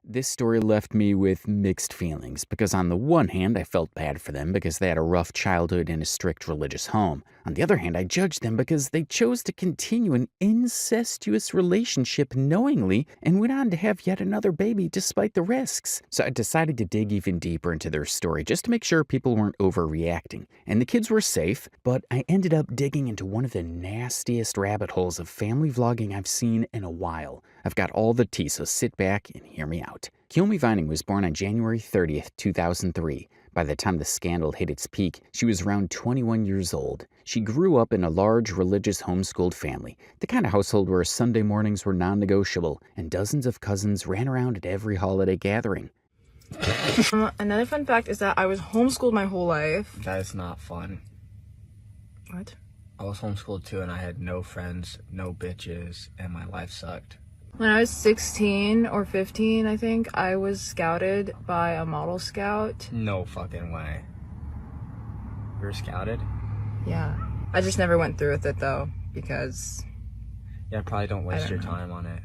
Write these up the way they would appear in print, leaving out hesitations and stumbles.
This story left me with mixed feelings because on the one hand, I felt bad for them because they had a rough childhood in a strict religious home. On the other hand, I judged them because they chose to continue an incestuous relationship knowingly and went on to have yet another baby despite the risks. So I decided to dig even deeper into their story just to make sure people weren't overreacting. And the kids were safe, but I ended up digging into one of the nastiest rabbit holes of family vlogging I've seen in a while. I've got all the tea, so sit back and hear me out. Kiyomi Vining was born on January 30th, 2003. By the time the scandal hit its peak, she was around 21 years old. She grew up in a large religious homeschooled family, the kind of household where Sunday mornings were non-negotiable and dozens of cousins ran around at every holiday gathering. Another fun fact is that I was homeschooled my whole life. That is not fun. What? I was homeschooled too, and I had no friends, no bitches, and my life sucked. When I was 16 or 15, I think, I was scouted by a model scout. No fucking way. You were scouted? Yeah. I just never went through with it though, because... Yeah, probably don't waste your time on it.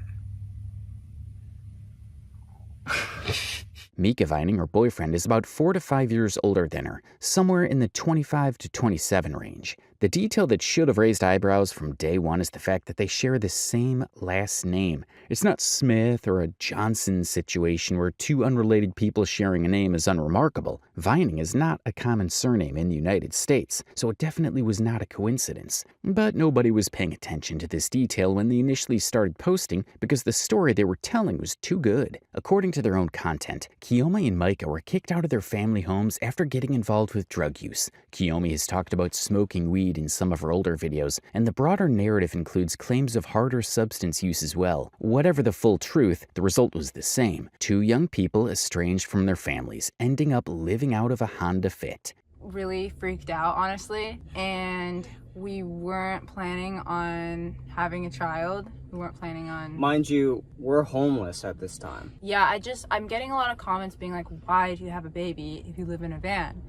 Mika Vining, her boyfriend, is about 4 to 5 years older than her, somewhere in the 25 to 27 range. The detail that should have raised eyebrows from day one is the fact that they share the same last name. It's not Smith or a Johnson situation where two unrelated people sharing a name is unremarkable. Vining is not a common surname in the United States, so it definitely was not a coincidence. But nobody was paying attention to this detail when they initially started posting because the story they were telling was too good. According to their own content, Kiyomi and Micah were kicked out of their family homes after getting involved with drug use. Kiyomi has talked about smoking weed in some of her older videos, and the broader narrative includes claims of harder substance use as well. Whatever the full truth, the result was the same. Two young people estranged from their families, ending up living out of a Honda Fit. Really freaked out, honestly, and we weren't planning on having a child. We weren't planning on... Mind you, we're homeless at this time. Yeah, I'm getting a lot of comments being like, why do you have a baby if you live in a van?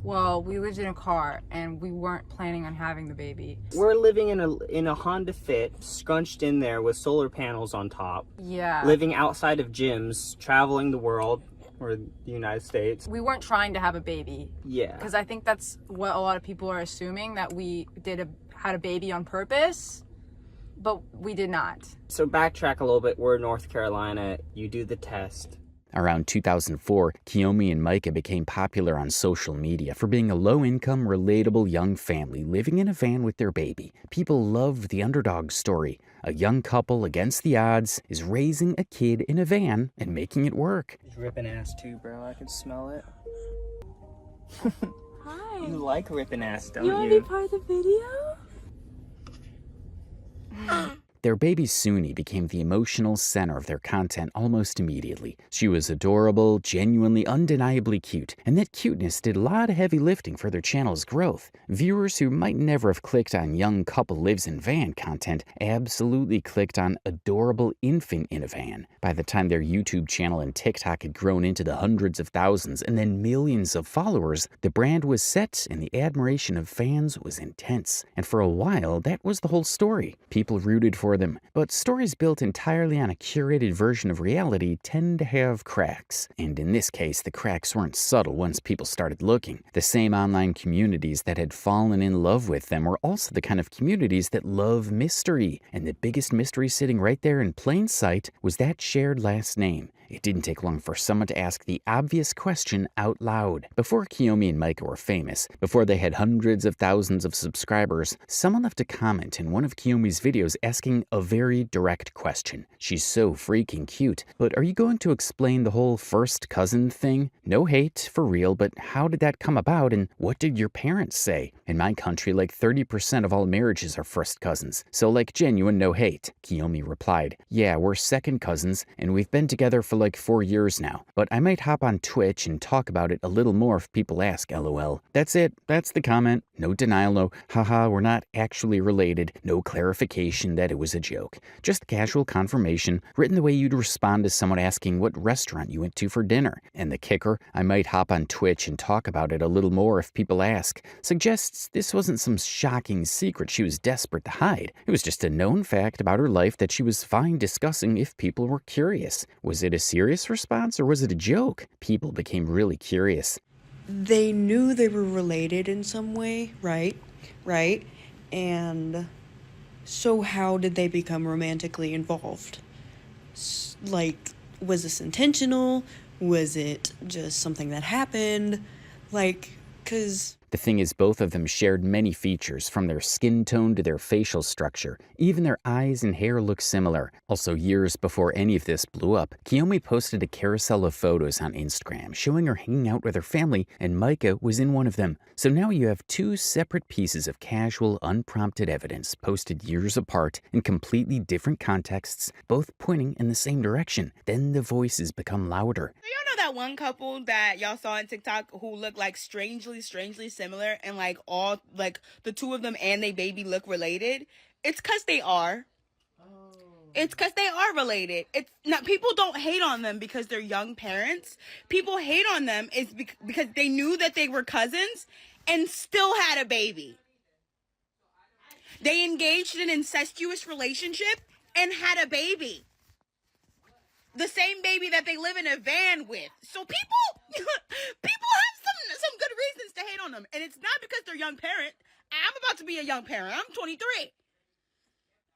Well, we lived in a car and we weren't planning on having the baby. We're living in a Honda Fit, scrunched in there with solar panels on top. Yeah. Living outside of gyms, traveling the world or the United States. We weren't trying to have a baby. Yeah. Because I think that's what a lot of people are assuming, that we had a baby on purpose, but we did not. So backtrack a little bit. We're in North Carolina. You do the test. Around 2004, Kiyomi and Micah became popular on social media for being a low-income, relatable young family living in a van with their baby. People loved the underdog story. A young couple against the odds is raising a kid in a van and making it work. He's ripping ass too, bro. I can smell it. Hi. You like ripping ass, don't You want to be part of the video? Their baby Suni became the emotional center of their content almost immediately. She was adorable, genuinely, undeniably cute, and that cuteness did a lot of heavy lifting for their channel's growth. Viewers who might never have clicked on young couple lives in van content absolutely clicked on adorable infant in a van. By the time their YouTube channel and TikTok had grown into the hundreds of thousands and then millions of followers, the brand was set and the admiration of fans was intense. And for a while, that was the whole story. People rooted for them. But stories built entirely on a curated version of reality tend to have cracks. And in this case, the cracks weren't subtle once people started looking. The same online communities that had fallen in love with them were also the kind of communities that love mystery. And the biggest mystery sitting right there in plain sight was that shared last name. It didn't take long for someone to ask the obvious question out loud. Before Kiyomi and Micah were famous, before they had hundreds of thousands of subscribers, someone left a comment in one of Kiyomi's videos asking a very direct question. She's so freaking cute, but are you going to explain the whole first cousin thing? No hate, for real, but how did that come about and what did your parents say? In my country, like 30% of all marriages are first cousins, so like genuine no hate. Kiyomi replied, yeah, we're second cousins and we've been together for like 4 years now, but I might hop on Twitch and talk about it a little more if people ask, lol. That's it. That's the comment. No denial, no haha, we're not actually related, no clarification that it was a joke. Just casual confirmation, written the way you'd respond to someone asking what restaurant you went to for dinner. And the kicker, I might hop on Twitch and talk about it a little more if people ask, suggests this wasn't some shocking secret she was desperate to hide. It was just a known fact about her life that she was fine discussing if people were curious. Was it a serious response or was it a joke? People became really curious. They knew they were related in some way, right? Right? And so how did they become romantically involved? Like, was this intentional? Was it just something that happened? Like, 'cause The thing is, both of them shared many features, from their skin tone to their facial structure. Even their eyes and hair look similar. Also, years before any of this blew up, Kiyomi posted a carousel of photos on Instagram showing her hanging out with her family, and Micah was in one of them. So now you have two separate pieces of casual, unprompted evidence posted years apart in completely different contexts, both pointing in the same direction. Then the voices become louder. So y'all know that one couple that y'all saw on TikTok who look like strangely similar, and like all like the two of them and they baby look related? It's cause they are. It's because they are related. It's not, people don't hate on them because they're young parents. People hate on them is because they knew that they were cousins and still had a baby. They engaged in an incestuous relationship and had a baby. The same baby that they live in a van with. So people have some good reasons to hate on them. And it's not because they're young parent. I'm about to be a young parent. I'm 23.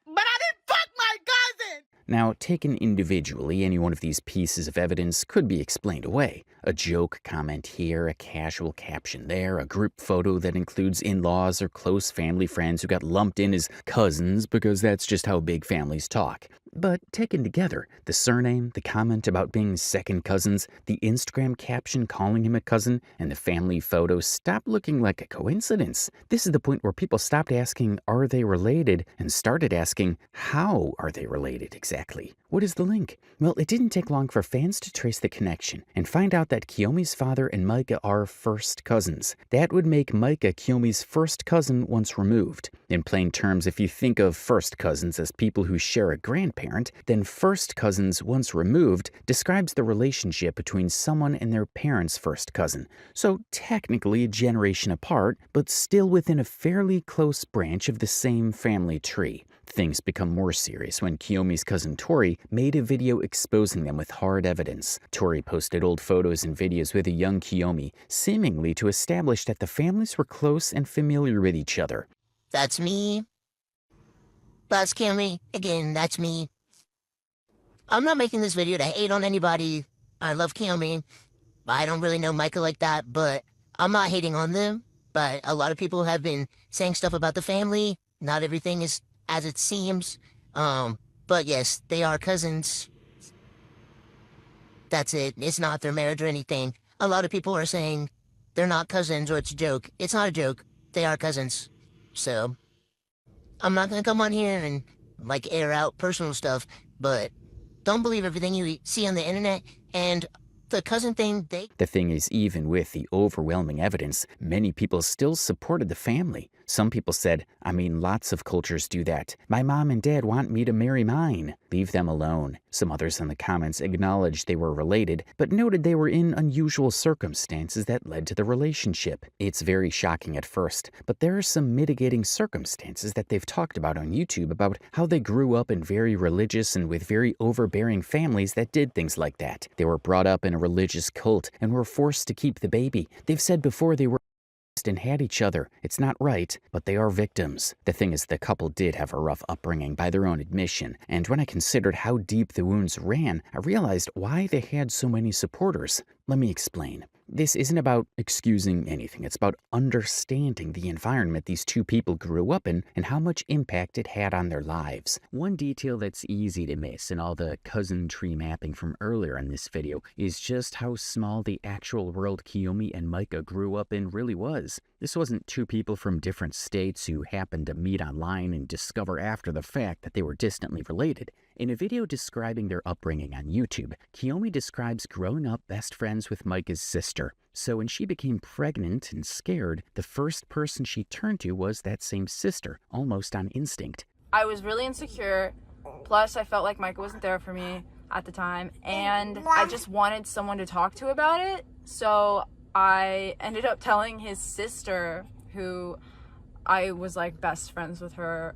But I didn't fuck my cousin! Now, taken individually, any one of these pieces of evidence could be explained away. A joke comment here, a casual caption there, a group photo that includes in-laws or close family friends who got lumped in as cousins because that's just how big families talk. But taken together, the surname, the comment about being second cousins, the Instagram caption calling him a cousin, and the family photo stopped looking like a coincidence. This is the point where people stopped asking, are they related, and started asking, how are they related exactly? What is the link? Well, it didn't take long for fans to trace the connection and find out that Kiyomi's father and Micah are first cousins. That would make Micah Kiyomi's first cousin once removed. In plain terms, if you think of first cousins as people who share a grandparent, then first cousins once removed describes the relationship between someone and their parent's first cousin. So technically a generation apart, but still within a fairly close branch of the same family tree. Things become more serious when Kiyomi's cousin Tori made a video exposing them with hard evidence. Tori posted old photos and videos with a young Kiyomi, seemingly to establish that the families were close and familiar with each other. That's me. That's Kiyomi. Again, that's me. I'm not making this video to hate on anybody. I love Kiyomi. I don't really know Micah like that, but I'm not hating on them. But a lot of people have been saying stuff about the family. Not everything is as it seems. But yes, they are cousins. That's it. It's not their marriage or anything. A lot of people are saying they're not cousins or it's a joke. It's not a joke. They are cousins. So, I'm not gonna come on here and, like, air out personal stuff, but don't believe everything you see on the internet, and the cousin thing, The thing is, even with the overwhelming evidence, many people still supported the family. Some people said, I mean, lots of cultures do that. My mom and dad want me to marry mine. Leave them alone. Some others in the comments acknowledged they were related, but noted they were in unusual circumstances that led to the relationship. It's very shocking at first, but there are some mitigating circumstances that they've talked about on YouTube about how they grew up in very religious and with very overbearing families that did things like that. They were brought up in a religious cult and were forced to keep the baby. They've said before they were and had each other. It's not right, but they are victims. The thing is, the couple did have a rough upbringing by their own admission, and when I considered how deep the wounds ran, I realized why they had so many supporters. Let me explain. This isn't about excusing anything. It's about understanding the environment these two people grew up in and how much impact it had on their lives. One detail that's easy to miss in all the cousin tree mapping from earlier in this video is just how small the actual world Kiyomi and Micah grew up in really was. This wasn't two people from different states who happened to meet online and discover after the fact that they were distantly related. In a video describing their upbringing on YouTube, Kiyomi describes growing up best friends with Micah's sister. So when she became pregnant and scared, the first person she turned to was that same sister, almost on instinct. I was really insecure, plus I felt like Micah wasn't there for me at the time, and I just wanted someone to talk to about it. So I ended up telling his sister, who I was like best friends with her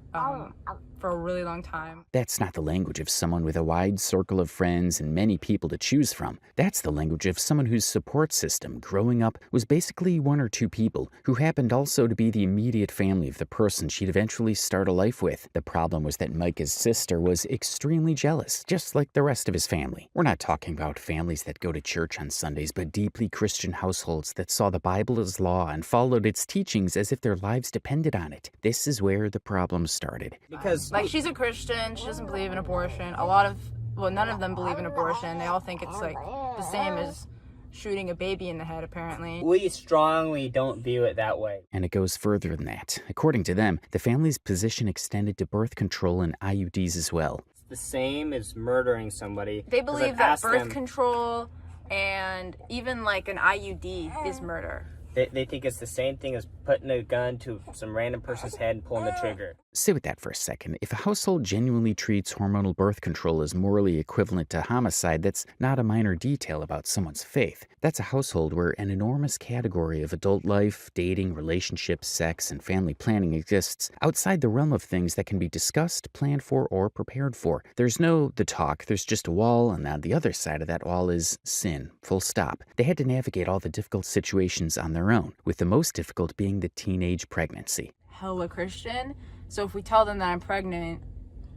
for a really long time. That's not the language of someone with a wide circle of friends and many people to choose from. That's the language of someone whose support system growing up was basically one or two people who happened also to be the immediate family of the person she'd eventually start a life with. The problem was that Micah's sister was extremely jealous, just like the rest of his family. We're not talking about families that go to church on Sundays, but deeply Christian households that saw the Bible as law and followed its teachings as if their lives depended on it. This is where the problem started. Because Like, she's a Christian, she doesn't believe in abortion. None of them believe in abortion. They all think it's like the same as shooting a baby in the head, apparently. we strongly don't view it that way. And it goes further than that. According to them, the family's position extended to birth control and IUDs as well. It's the same as murdering somebody. They 'Cause believe I've that asked birth them- control and even like an IUD is murder. They think it's the same thing as putting a gun to some random person's head and pulling the trigger. Sit with that for a second. If a household genuinely treats hormonal birth control as morally equivalent to homicide, that's not a minor detail about someone's faith. That's a household where an enormous category of adult life, dating, relationships, sex, and family planning exists outside the realm of things that can be discussed, planned for, or prepared for. There's no the talk, there's just a wall, and on the other side of that wall is sin, full stop. They had to navigate all the difficult situations on their own, with the most difficult being the teenage pregnancy. Hella Christian. So if we tell them that I'm pregnant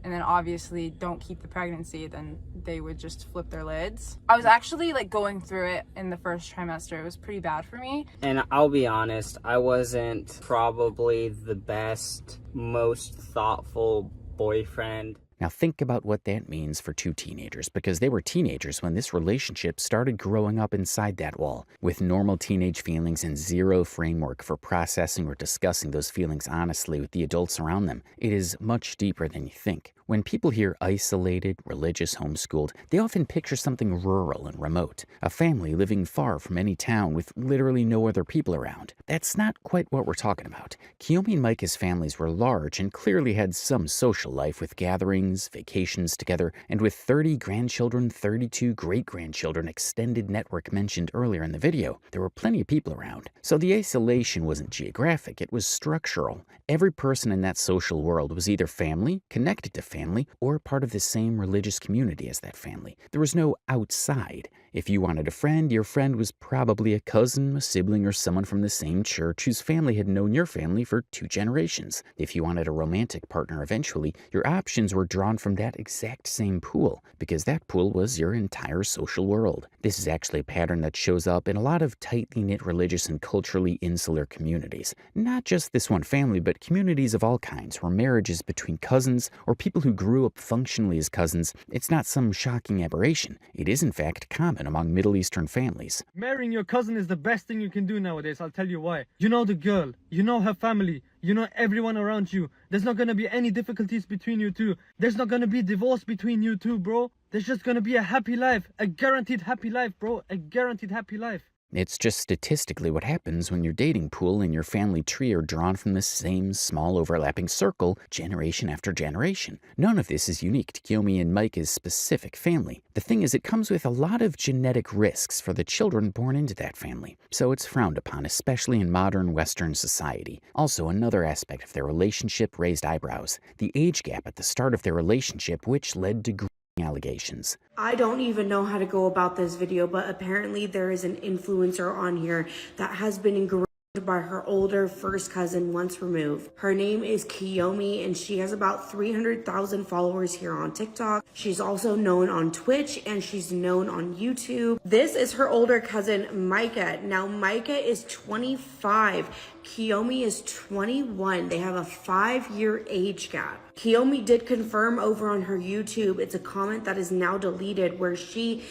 and then obviously don't keep the pregnancy, then they would just flip their lids. I was actually like going through it in the first trimester. It was pretty bad for me. And I'll be honest, I wasn't probably the best, most thoughtful boyfriend. Now think about what that means for two teenagers, because they were teenagers when this relationship started growing up inside that wall, with normal teenage feelings and zero framework for processing or discussing those feelings honestly with the adults around them. It is much deeper than you think. When people hear isolated, religious, homeschooled, they often picture something rural and remote, a family living far from any town with literally no other people around. That's not quite what we're talking about. Kiyomi and Micah's families were large and clearly had some social life with gatherings, vacations together, and with 30 grandchildren, 32 great-grandchildren extended network mentioned earlier in the video, there were plenty of people around. So the isolation wasn't geographic, it was structural. Every person in that social world was either family, connected to family, or part of the same religious community as that family. There was no outside. If you wanted a friend, your friend was probably a cousin, a sibling, or someone from the same church whose family had known your family for 2 generations. If you wanted a romantic partner eventually, your options were drawn from that exact same pool, because that pool was your entire social world. This is actually a pattern that shows up in a lot of tightly knit religious and culturally insular communities. Not just this one family, but communities of all kinds, where marriages between cousins or people who grew up functionally as cousins, it's not some shocking aberration. It is in fact common among Middle Eastern families. Marrying your cousin is the best thing you can do nowadays. I'll tell you why. You know the girl, you know her family, you know everyone around you. There's not gonna be any difficulties between you two. There's not gonna be divorce between you two, bro. There's just gonna be a happy life. A guaranteed happy life, bro. A guaranteed happy life. It's just statistically what happens when your dating pool and your family tree are drawn from the same small overlapping circle generation after generation. None of this is unique to Kiyomi and Micah's specific family. The thing is, it comes with a lot of genetic risks for the children born into that family, so it's frowned upon, especially in modern Western society. Also, another aspect of their relationship raised eyebrows: the age gap at the start of their relationship, which led to allegations. I don't even know how to go about this video, but apparently there is an influencer on here that has been engrossed by her older first cousin once removed. Her name is Kiyomi, and she has about 300,000 followers here on TikTok. She's also known on Twitch, and she's known on YouTube. This is her older cousin, Micah. Now, Micah is 25. Kiyomi is 21. They have a 5-year age gap. Kiyomi did confirm over on her YouTube, it's a comment that is now deleted, where she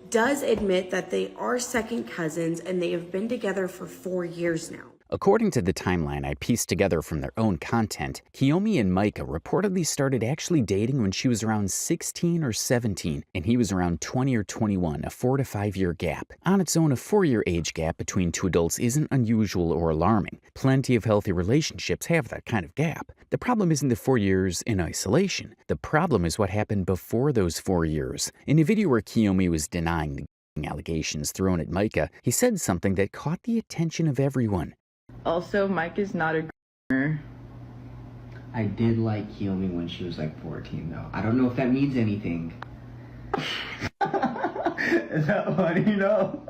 does admit that they are second cousins and they have been together for 4 years now. According to the timeline I pieced together from their own content, Kiyomi and Micah reportedly started actually dating when she was around 16 or 17, and he was around 20 or 21, a 4 to 5 year gap. On its own, a 4-year age gap between two adults isn't unusual or alarming. Plenty of healthy relationships have that kind of gap. The problem isn't the 4 years in isolation. The problem is what happened before those 4 years. In a video where Kiyomi was denying the allegations thrown at Micah, he said something that caught the attention of everyone. Also, Mike is not a groomer. I did like Kiyomi when she was like 14 though. I don't know if that means anything. Is that funny? No.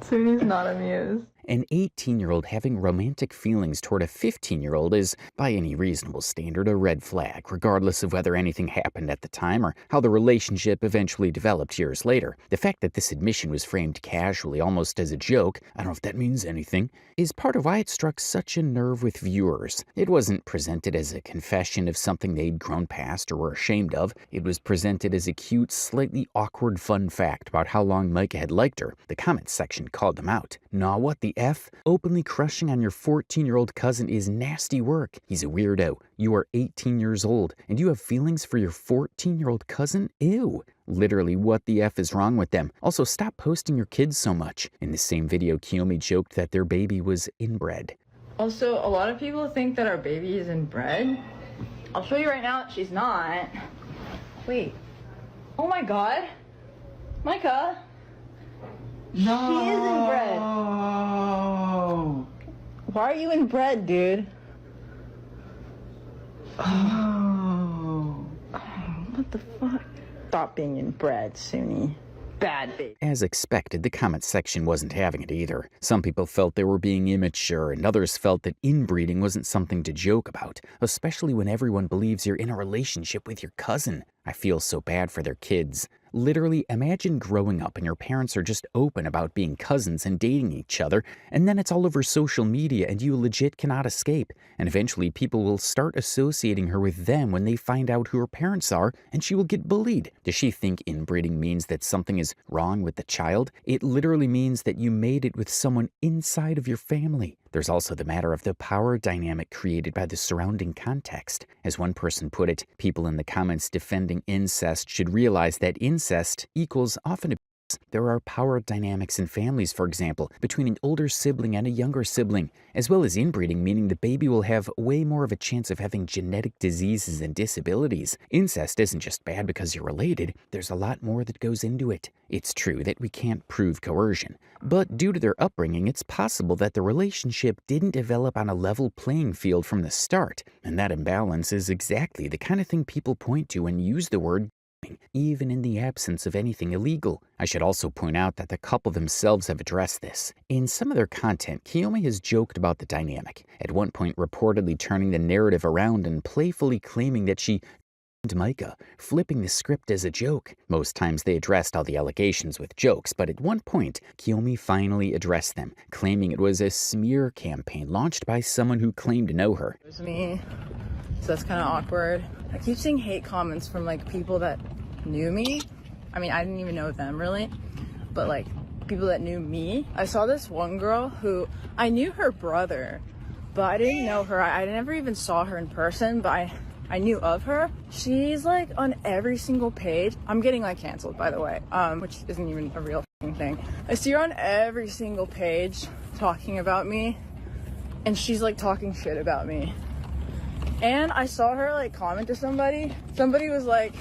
Suni's not amused. An 18-year-old having romantic feelings toward a 15-year-old is, by any reasonable standard, a red flag, regardless of whether anything happened at the time or how the relationship eventually developed years later. The fact that this admission was framed casually, almost as a joke, I don't know if that means anything, is part of why it struck such a nerve with viewers. It wasn't presented as a confession of something they'd grown past or were ashamed of. It was presented as a cute, slightly awkward fun fact about how long Micah had liked her. The comments section called them out. Nah, what the F? Openly crushing on your 14-year-old cousin is nasty work. He's a weirdo. You are 18 years old, and you have feelings for your 14-year-old cousin? Ew. Literally, what the F is wrong with them? Also, stop posting your kids so much. In the same video, Kiyomi joked that their baby was inbred. Also, a lot of people think that our baby is inbred. I'll show you right now that she's not. Wait. Oh my god. Micah. No. She is inbred. Why are you inbred, dude? Oh. What the fuck? Stop being inbred, Suni. Bad baby. As expected, the comment section wasn't having it either. Some people felt they were being immature, and others felt that inbreeding wasn't something to joke about, especially when everyone believes you're in a relationship with your cousin. I feel so bad for their kids. Literally, imagine growing up and your parents are just open about being cousins and dating each other, and then it's all over social media and you legit cannot escape. And eventually people will start associating her with them when they find out who her parents are, and she will get bullied. Does she think inbreeding means that something is wrong with the child? It literally means that you made it with someone inside of your family. There's also the matter of the power dynamic created by the surrounding context. As one person put it, people in the comments defending incest should realize that incest equals often abuse. There are power dynamics in families, for example, between an older sibling and a younger sibling, as well as inbreeding, meaning the baby will have way more of a chance of having genetic diseases and disabilities. Incest isn't just bad because you're related, there's a lot more that goes into it. It's true that we can't prove coercion, but due to their upbringing, it's possible that the relationship didn't develop on a level playing field from the start, and that imbalance is exactly the kind of thing people point to and use the word even in the absence of anything illegal. I should also point out that the couple themselves have addressed this. In some of their content, Kiyomi has joked about the dynamic, at one point reportedly turning the narrative around and playfully claiming that she Micah, flipping the script as a joke. Most times they addressed all the allegations with jokes, but at one point, Kiyomi finally addressed them, claiming it was a smear campaign launched by someone who claimed to know her. It was me, so that's kind of awkward. I keep seeing hate comments from like people that knew me. I mean, I didn't even know them really, but like people that knew me. I saw this one girl who I knew her brother, but I didn't know her. I never even saw her in person, but I knew of her. She's like on every single page. I'm getting like canceled, by the way, which isn't even a real thing. I see her on every single page talking about me, and she's like talking shit about me. And I saw her like comment to somebody. Somebody was like,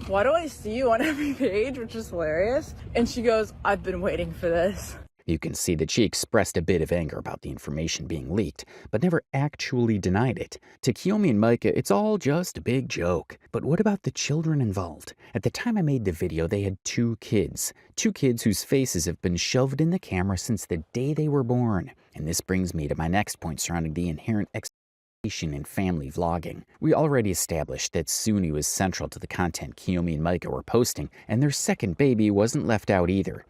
"Why do I see you on every page?" Which is hilarious. And she goes, "I've been waiting for this." You can see that she expressed a bit of anger about the information being leaked, but never actually denied it. To Kiyomi and Micah, it's all just a big joke. But what about the children involved? At the time I made the video, they had two kids whose faces have been shoved in the camera since the day they were born. And this brings me to my next point surrounding the inherent in family vlogging. We already established that Suni was central to the content Kiyomi and Micah were posting, and their second baby wasn't left out either.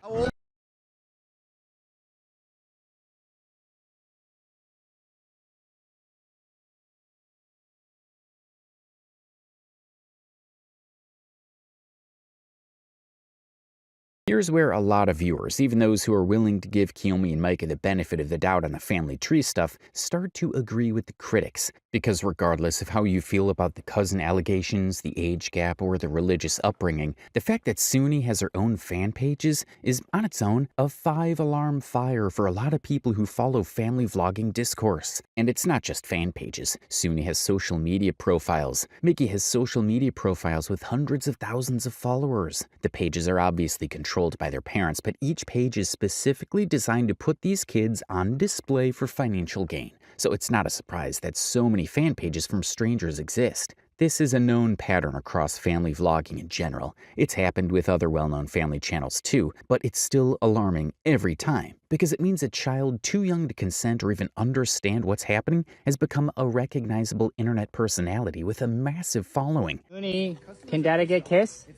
Here's where a lot of viewers, even those who are willing to give Kiyomi and Micah the benefit of the doubt on the family tree stuff, start to agree with the critics. Because regardless of how you feel about the cousin allegations, the age gap, or the religious upbringing, the fact that Suni has her own fan pages is, on its own, a 5-alarm fire for a lot of people who follow family vlogging discourse. And it's not just fan pages. Suni has social media profiles. Mickey has social media profiles with hundreds of thousands of followers. The pages are obviously controlled by their parents, but each page is specifically designed to put these kids on display for financial gain. so it's not a surprise that so many fan pages from strangers exist. This is a known pattern across family vlogging in general. It's happened with other well-known family channels too, but it's still alarming every time because it means a child too young to consent or even understand what's happening has become a recognizable internet personality with a massive following. Mooney, can Daddy get a kiss?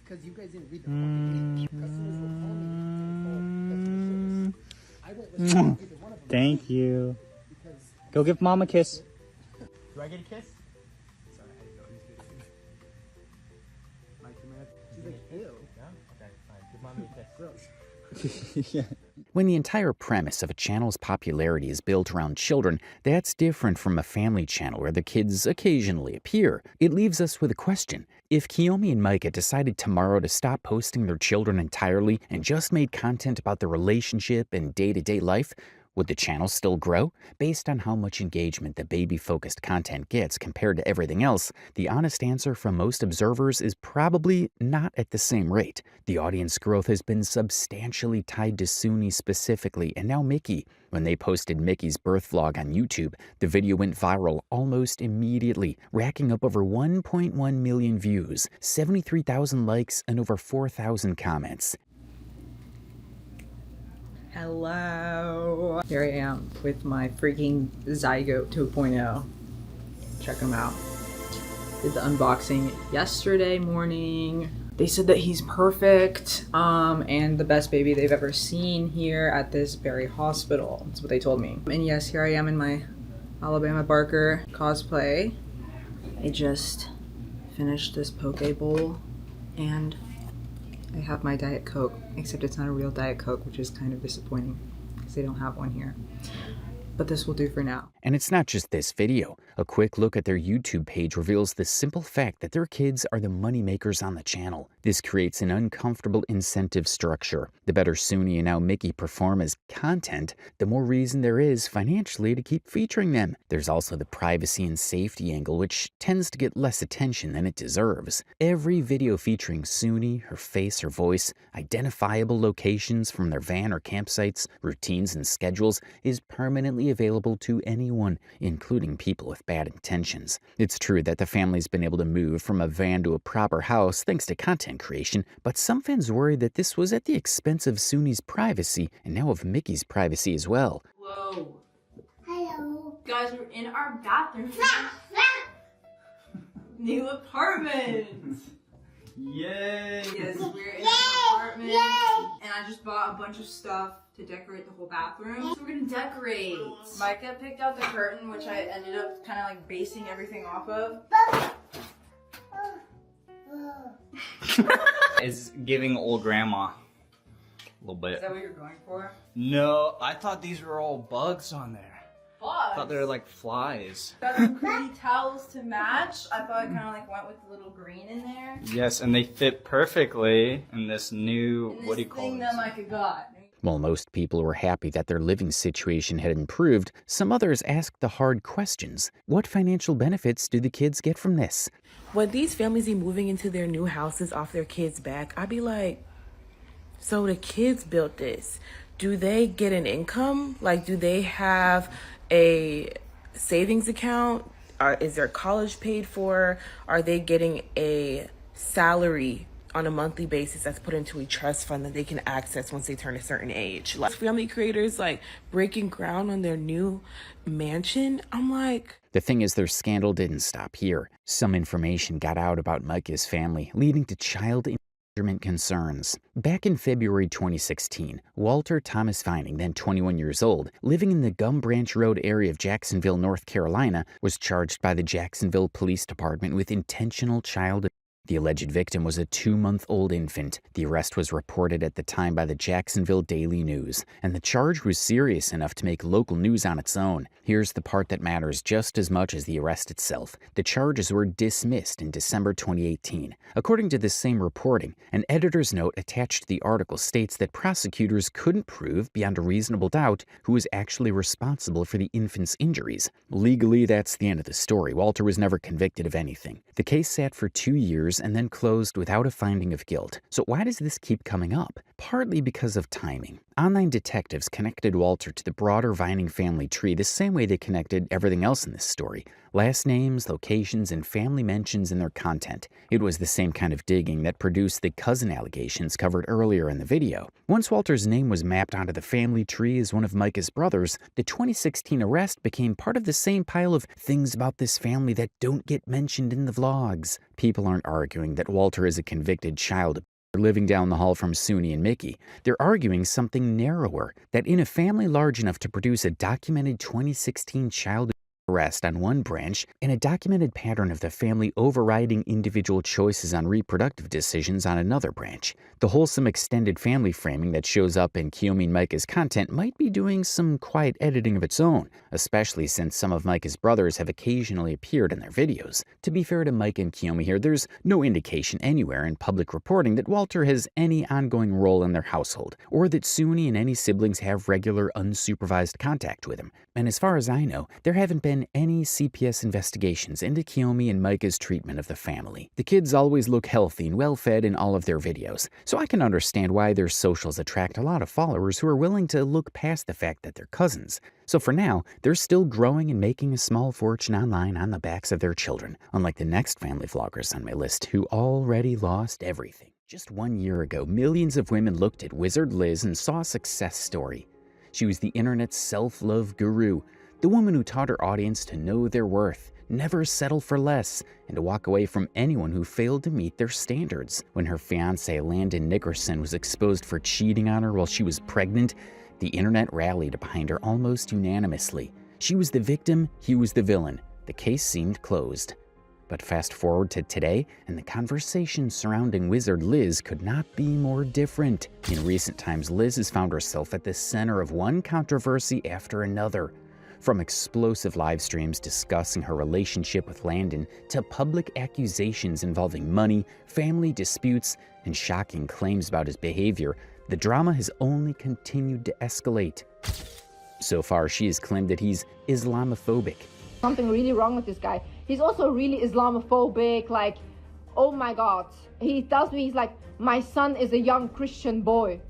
Thank you. Go give Mom a kiss. Do I get a kiss? When the entire premise of a channel's popularity is built around children, that's different from a family channel where the kids occasionally appear. It leaves us with a question. If Kiyomi and Micah decided tomorrow to stop posting their children entirely and just made content about their relationship and day-to-day life, would the channel still grow? Based on how much engagement the baby-focused content gets compared to everything else, the honest answer from most observers is probably not at the same rate. The audience growth has been substantially tied to Suni specifically, and now Mickey. When they posted Mickey's birth vlog on YouTube, the video went viral almost immediately, racking up over 1.1 million views, 73,000 likes, and over 4,000 comments. Hello. Here I am with my freaking Zygote 2.0. Check him out. Did the unboxing yesterday morning. They said that he's perfect and the best baby they've ever seen here at this very hospital. That's what they told me. And yes, here I am in my Alabama Barker cosplay. I just finished this poke bowl and I have my Diet Coke, except it's not a real Diet Coke, which is kind of disappointing because they don't have one here. But this will do for now. And it's not just this video. A quick look at their YouTube page reveals the simple fact that their kids are the money makers on the channel. This creates an uncomfortable incentive structure. The better Suni and now Mickey perform as content, the more reason there is financially to keep featuring them. There's also the privacy and safety angle, which tends to get less attention than it deserves. Every video featuring Suni, her face, her voice, identifiable locations from their van or campsites, routines and schedules is permanently available to anyone, including people with bad intentions. It's true that the family's been able to move from a van to a proper house thanks to content creation, but some fans worry that this was at the expense of Suni's privacy and now of Mickey's privacy as well. Whoa. Hello. Guys, we're in our bathroom. New apartment. Yay! Yes, we're in an apartment. And I just bought a bunch of stuff to decorate the whole bathroom. So we're gonna decorate. Micah picked out the curtain, which I ended up kind of like basing everything off of. It's giving old grandma a little bit. Is that what you're going for? No, I thought these were all bugs on there. Bugs? I thought they were like flies. Got some pretty towels to match. I thought I kind of like went with the little green in there. Yes, and they fit perfectly in this new, And this what do you call thing this? that Micah got. While most people were happy that their living situation had improved, some others asked the hard questions. What financial benefits do the kids get from this? When these families be moving into their new houses off their kids' back, I'd be like, so the kids built this. Do they get an income? Like, do they have a savings account? Is their college paid for? Are they getting a salary on a monthly basis that's put into a trust fund that they can access once they turn a certain age? Like, family creators like breaking ground on their new mansion. I'm like, The thing is, their scandal didn't stop here. Some information got out about Micah's family, leading to child endangerment concerns. Back in February 2016, Walter Thomas Vining, then 21 years old, living in the Gum Branch Road area of Jacksonville, North Carolina, was charged by the Jacksonville Police Department with intentional child abuse. The alleged victim was a 2-month-old infant. The arrest was reported at the time by the Jacksonville Daily News, and the charge was serious enough to make local news on its own. Here's the part that matters just as much as the arrest itself. The charges were dismissed in December 2018. According to this same reporting, an editor's note attached to the article states that prosecutors couldn't prove beyond a reasonable doubt who was actually responsible for the infant's injuries. Legally, that's the end of the story. Walter was never convicted of anything. The case sat for 2 years years and then closed without a finding of guilt. So why does this keep coming up? Partly because of timing. Online detectives connected Walter to the broader Vining family tree the same way they connected everything else in this story. Last names, locations, and family mentions in their content. It was the same kind of digging that produced the cousin allegations covered earlier in the video. Once Walter's name was mapped onto the family tree as one of Micah's brothers, the 2016 arrest became part of the same pile of things about this family that don't get mentioned in the vlogs. People aren't arguing that Walter is a convicted child living down the hall from Suni and Mickey. They're arguing something narrower, that in a family large enough to produce a documented 2016 child arrest on one branch and a documented pattern of the family overriding individual choices on reproductive decisions on another branch. The wholesome extended family framing that shows up in Kiyomi and Micah's content might be doing some quiet editing of its own, especially since some of Micah's brothers have occasionally appeared in their videos. To be fair to Micah and Kiyomi here, there's no indication anywhere in public reporting that Walter has any ongoing role in their household, or that Suni and any siblings have regular unsupervised contact with him. And as far as I know, there haven't been any CPS investigations into Kiyomi and Micah's treatment of the family. The kids always look healthy and well-fed in all of their videos, so I can understand why their socials attract a lot of followers who are willing to look past the fact that they're cousins. So for now, they're still growing and making a small fortune online on the backs of their children, unlike the next family vloggers on my list who already lost everything. Just 1 year ago, millions of women looked at Wizard Liz and saw a success story. She was the internet's self-love guru, the woman who taught her audience to know their worth, never settle for less, and to walk away from anyone who failed to meet their standards. When her fiancé Landon Nickerson was exposed for cheating on her while she was pregnant, the internet rallied behind her almost unanimously. She was the victim, he was the villain. The case seemed closed. But fast forward to today, and the conversation surrounding Wizard Liz could not be more different. In recent times, Liz has found herself at the center of one controversy after another. From explosive live streams discussing her relationship with Landon to public accusations involving money, family disputes, and shocking claims about his behavior, the drama has only continued to escalate. So far, she has claimed that he's Islamophobic. Something really wrong with this guy. He's also really Islamophobic, like, oh my God. He tells me, he's like, my son is a young Christian boy.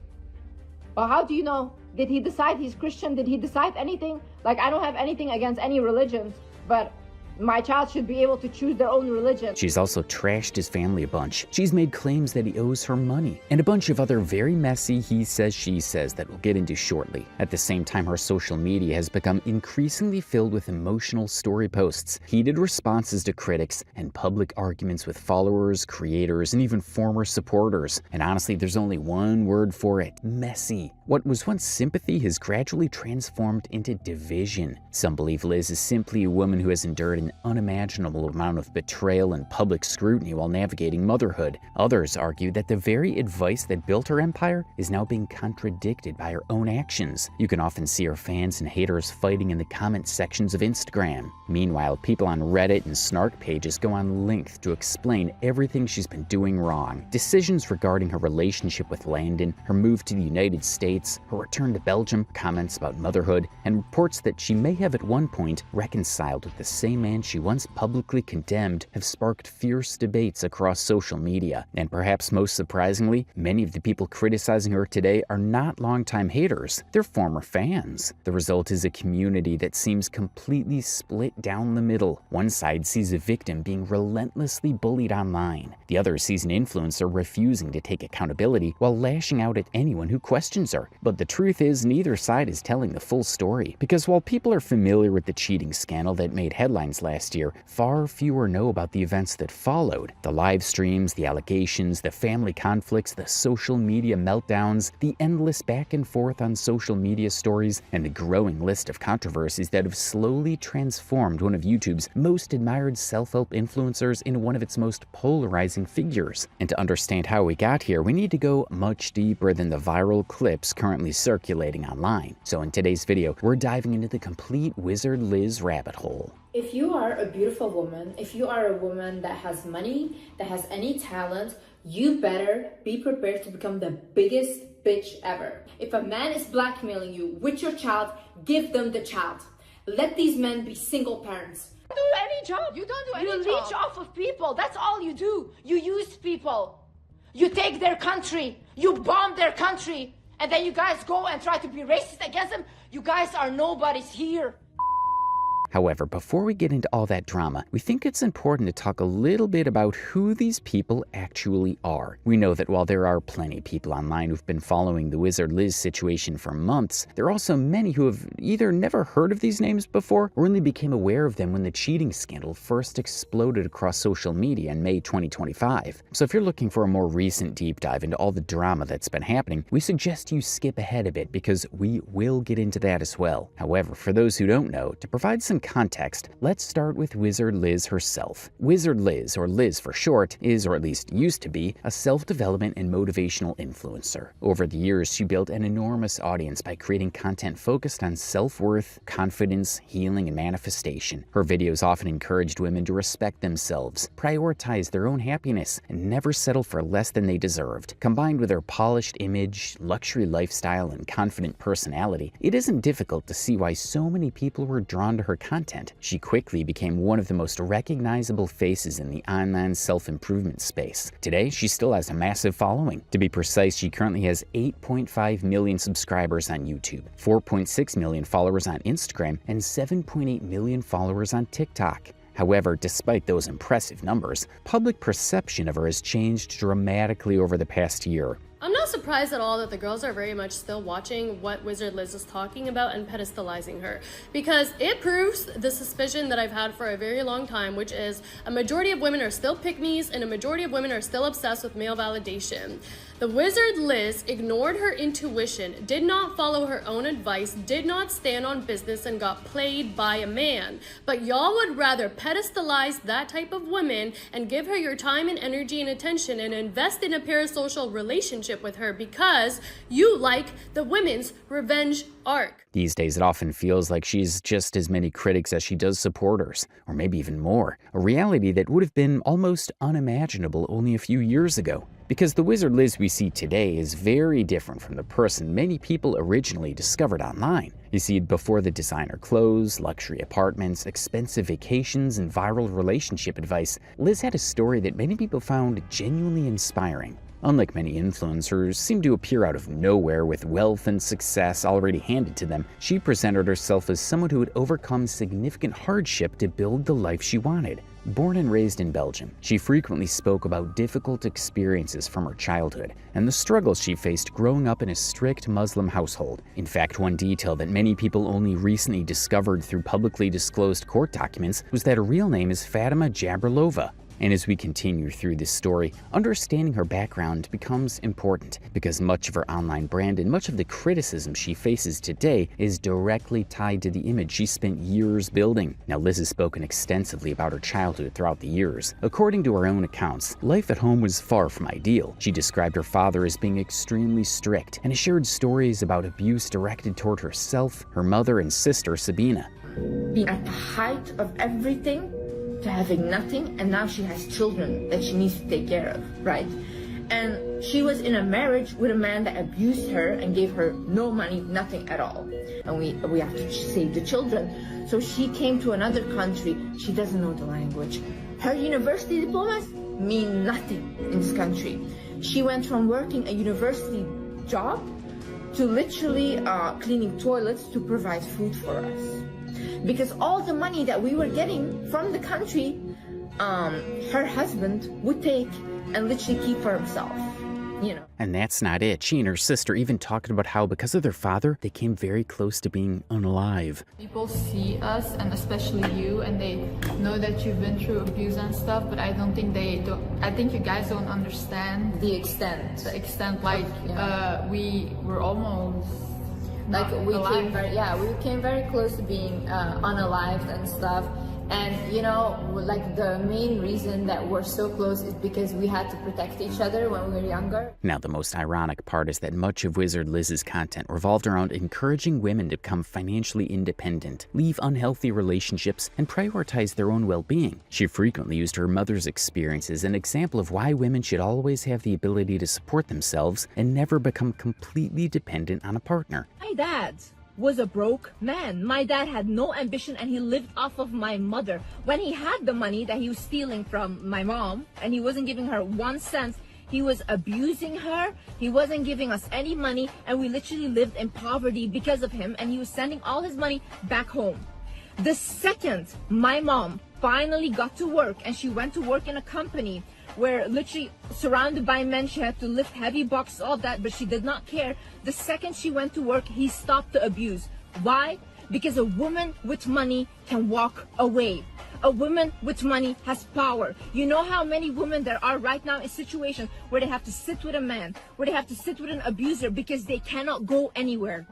Well, how do you know? Did he decide he's Christian? Did he decide anything? Like, I don't have anything against any religions, but my child should be able to choose their own religion. She's also trashed his family a bunch. She's made claims that he owes her money, and a bunch of other very messy he says, she says that we'll get into shortly. At the same time, her social media has become increasingly filled with emotional story posts, heated responses to critics, and public arguments with followers, creators, and even former supporters. And honestly, there's only one word for it: messy. What was once sympathy has gradually transformed into division. Some believe Liz is simply a woman who has endured an unimaginable amount of betrayal and public scrutiny while navigating motherhood. Others argue that the very advice that built her empire is now being contradicted by her own actions. You can often see her fans and haters fighting in the comment sections of Instagram. Meanwhile, people on Reddit and snark pages go on length to explain everything she's been doing wrong. Decisions regarding her relationship with Landon, her move to the United States, her return to Belgium, comments about motherhood, and reports that she may have at one point reconciled with the same man she once publicly condemned have sparked fierce debates across social media. And perhaps most surprisingly, many of the people criticizing her today are not longtime haters, they're former fans. The result is a community that seems completely split down the middle. One side sees a victim being relentlessly bullied online. The other sees an influencer refusing to take accountability while lashing out at anyone who questions her. But the truth is, neither side is telling the full story, because while people are familiar with the cheating scandal that made headlines last year, far fewer know about the events that followed. The live streams, the allegations, the family conflicts, the social media meltdowns, the endless back and forth on social media stories, and the growing list of controversies that have slowly transformed one of YouTube's most admired self-help influencers into one of its most polarizing figures. And to understand how we got here, we need to go much deeper than the viral clips currently circulating online. So in today's video, we're diving into the complete Wizard Liz rabbit hole. If you are a beautiful woman, if you are a woman that has money, that has any talent, you better be prepared to become the biggest bitch ever. If a man is blackmailing you with your child, give them the child. Let these men be single parents. Do any job. You don't do any job. You leech off of people. That's all you do. You use people. You take their country. You bomb their country. And then you guys go and try to be racist against them. You guys are nobodies here. However, before we get into all that drama, we think it's important to talk a little bit about who these people actually are. We know that while there are plenty of people online who've been following the Wizard Liz situation for months, there are also many who have either never heard of these names before or only became aware of them when the cheating scandal first exploded across social media in May 2025. So if you're looking for a more recent deep dive into all the drama that's been happening, we suggest you skip ahead a bit because we will get into that as well. However, for those who don't know, to provide some context, let's start with Wizard Liz herself. Wizard Liz, or Liz for short, is, or at least used to be, a self-development and motivational influencer. Over the years, she built an enormous audience by creating content focused on self-worth, confidence, healing, and manifestation. Her videos often encouraged women to respect themselves, prioritize their own happiness, and never settle for less than they deserved. Combined with her polished image, luxury lifestyle, and confident personality, it isn't difficult to see why so many people were drawn to her content. She quickly became one of the most recognizable faces in the online self-improvement space. Today, she still has a massive following. To be precise, she currently has 8.5 million subscribers on YouTube, 4.6 million followers on Instagram, and 7.8 million followers on TikTok. However, despite those impressive numbers, public perception of her has changed dramatically over the past year. I'm not surprised at all that the girls are very much still watching what Wizard Liz is talking about and pedestalizing her, because it proves the suspicion that I've had for a very long time, which is a majority of women are still pick-me's and a majority of women are still obsessed with male validation. The Wizard Liz ignored her intuition, did not follow her own advice, did not stand on business, and got played by a man. But y'all would rather pedestalize that type of woman and give her your time and energy and attention and invest in a parasocial relationship with her because you like the women's revenge arc. These days, it often feels like she's just as many critics as she does supporters, or maybe even more, a reality that would have been almost unimaginable only a few years ago. Because the Wizard Liz we see today is very different from the person many people originally discovered online. You see, before the designer clothes, luxury apartments, expensive vacations, and viral relationship advice, Liz had a story that many people found genuinely inspiring. Unlike many influencers seem to appear out of nowhere with wealth and success already handed to them, she presented herself as someone who had overcome significant hardship to build the life she wanted. Born and raised in Belgium, she frequently spoke about difficult experiences from her childhood and the struggles she faced growing up in a strict Muslim household. In fact, one detail that many people only recently discovered through publicly disclosed court documents was that her real name is Fatima Jabralova. And as we continue through this story, understanding her background becomes important because much of her online brand and much of the criticism she faces today is directly tied to the image she spent years building. Now, Liz has spoken extensively about her childhood throughout the years. According to her own accounts, life at home was far from ideal. She described her father as being extremely strict and shared stories about abuse directed toward herself, her mother, and sister, Sabina. Being at the height of everything, to having nothing, and now she has children that she needs to take care of, right? And she was in a marriage with a man that abused her and gave her no money, nothing at all. And we have to save the children. So she came to another country. She doesn't know the language. Her university diplomas mean nothing in this country. She went from working a university job to literally cleaning toilets to provide food for us. Because all the money that we were getting from the country, her husband would take and literally keep for himself, you know. And that's not it. She and her sister even talked about how because of their father, they came very close to being unalive. People see us, and especially you, and they know that you've been through abuse and stuff, but I don't think I think you guys don't understand the extent. Like, we were almost like we came very close to being unalived and stuff. And you know, like the main reason that we're so close is because we had to protect each other when we were younger. Now, the most ironic part is that much of Wizard Liz's content revolved around encouraging women to become financially independent, leave unhealthy relationships, and prioritize their own well-being. She frequently used her mother's experience as an example of why women should always have the ability to support themselves and never become completely dependent on a partner. Hey, Dad. was a broke man. My dad had no ambition and he lived off of my mother. When he had the money that he was stealing from my mom and he wasn't giving her 1 cent, he was abusing her. He wasn't giving us any money and we literally lived in poverty because of him, and he was sending all his money back home. The second my mom finally got to work and she went to work in a company where literally surrounded by men, she had to lift heavy boxes, all that, but she did not care. The second she went to work, he stopped the abuse. Why? Because a woman with money can walk away. A woman with money has power. You know how many women there are right now in situations where they have to sit with a man, where they have to sit with an abuser because they cannot go anywhere.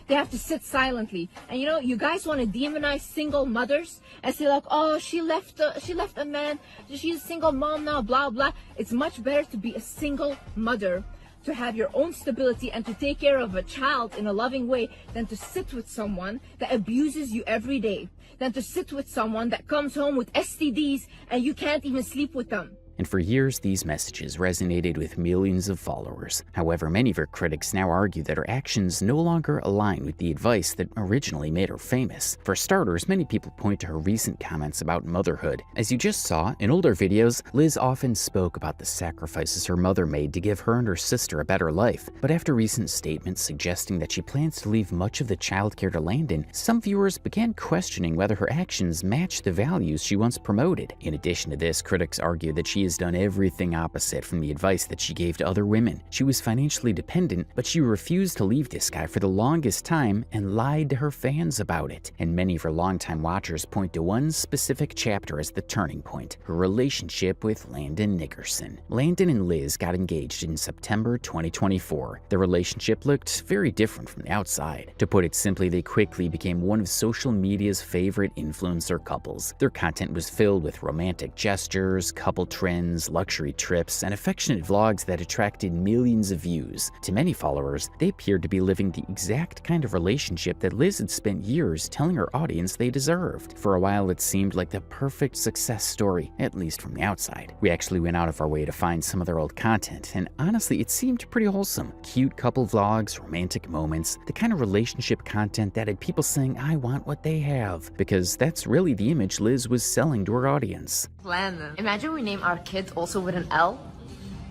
They have to sit silently. And you know, you guys want to demonize single mothers and say like, oh, she left a man, she's a single mom now, blah, blah. It's much better to be a single mother, to have your own stability and to take care of a child in a loving way, than to sit with someone that abuses you every day, than to sit with someone that comes home with STDs and you can't even sleep with them. And for years, these messages resonated with millions of followers. However, many of her critics now argue that her actions no longer align with the advice that originally made her famous. For starters, many people point to her recent comments about motherhood. As you just saw, in older videos, Liz often spoke about the sacrifices her mother made to give her and her sister a better life. But after recent statements suggesting that she plans to leave much of the childcare to Landon, some viewers began questioning whether her actions match the values she once promoted. In addition to this, critics argue that she has done everything opposite from the advice that she gave to other women. She was financially dependent, but she refused to leave this guy for the longest time and lied to her fans about it. And many of her longtime watchers point to one specific chapter as the turning point: her relationship with Landon Nickerson. Landon and Liz got engaged in September 2024. The relationship looked very different from the outside. To put it simply, they quickly became one of social media's favorite influencer couples. Their content was filled with romantic gestures, couple trends, luxury trips, and affectionate vlogs that attracted millions of views. To many followers, they appeared to be living the exact kind of relationship that Liz had spent years telling her audience they deserved. For a while, it seemed like the perfect success story, at least from the outside. We actually went out of our way to find some of their old content, and honestly, it seemed pretty wholesome. Cute couple vlogs, romantic moments, the kind of relationship content that had people saying, I want what they have, because that's really the image Liz was selling to her audience. Landon. Imagine we name our kids also with an L.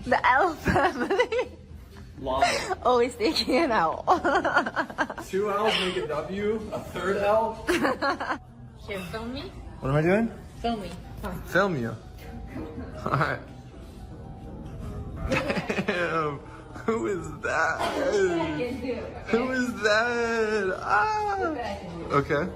The L family. Always taking an L. 2 L's make a W, a third L. Here, film me. What am I doing? Film me. Come. Film you. Alright. Damn. Who is that? Who is that? Ah. Okay.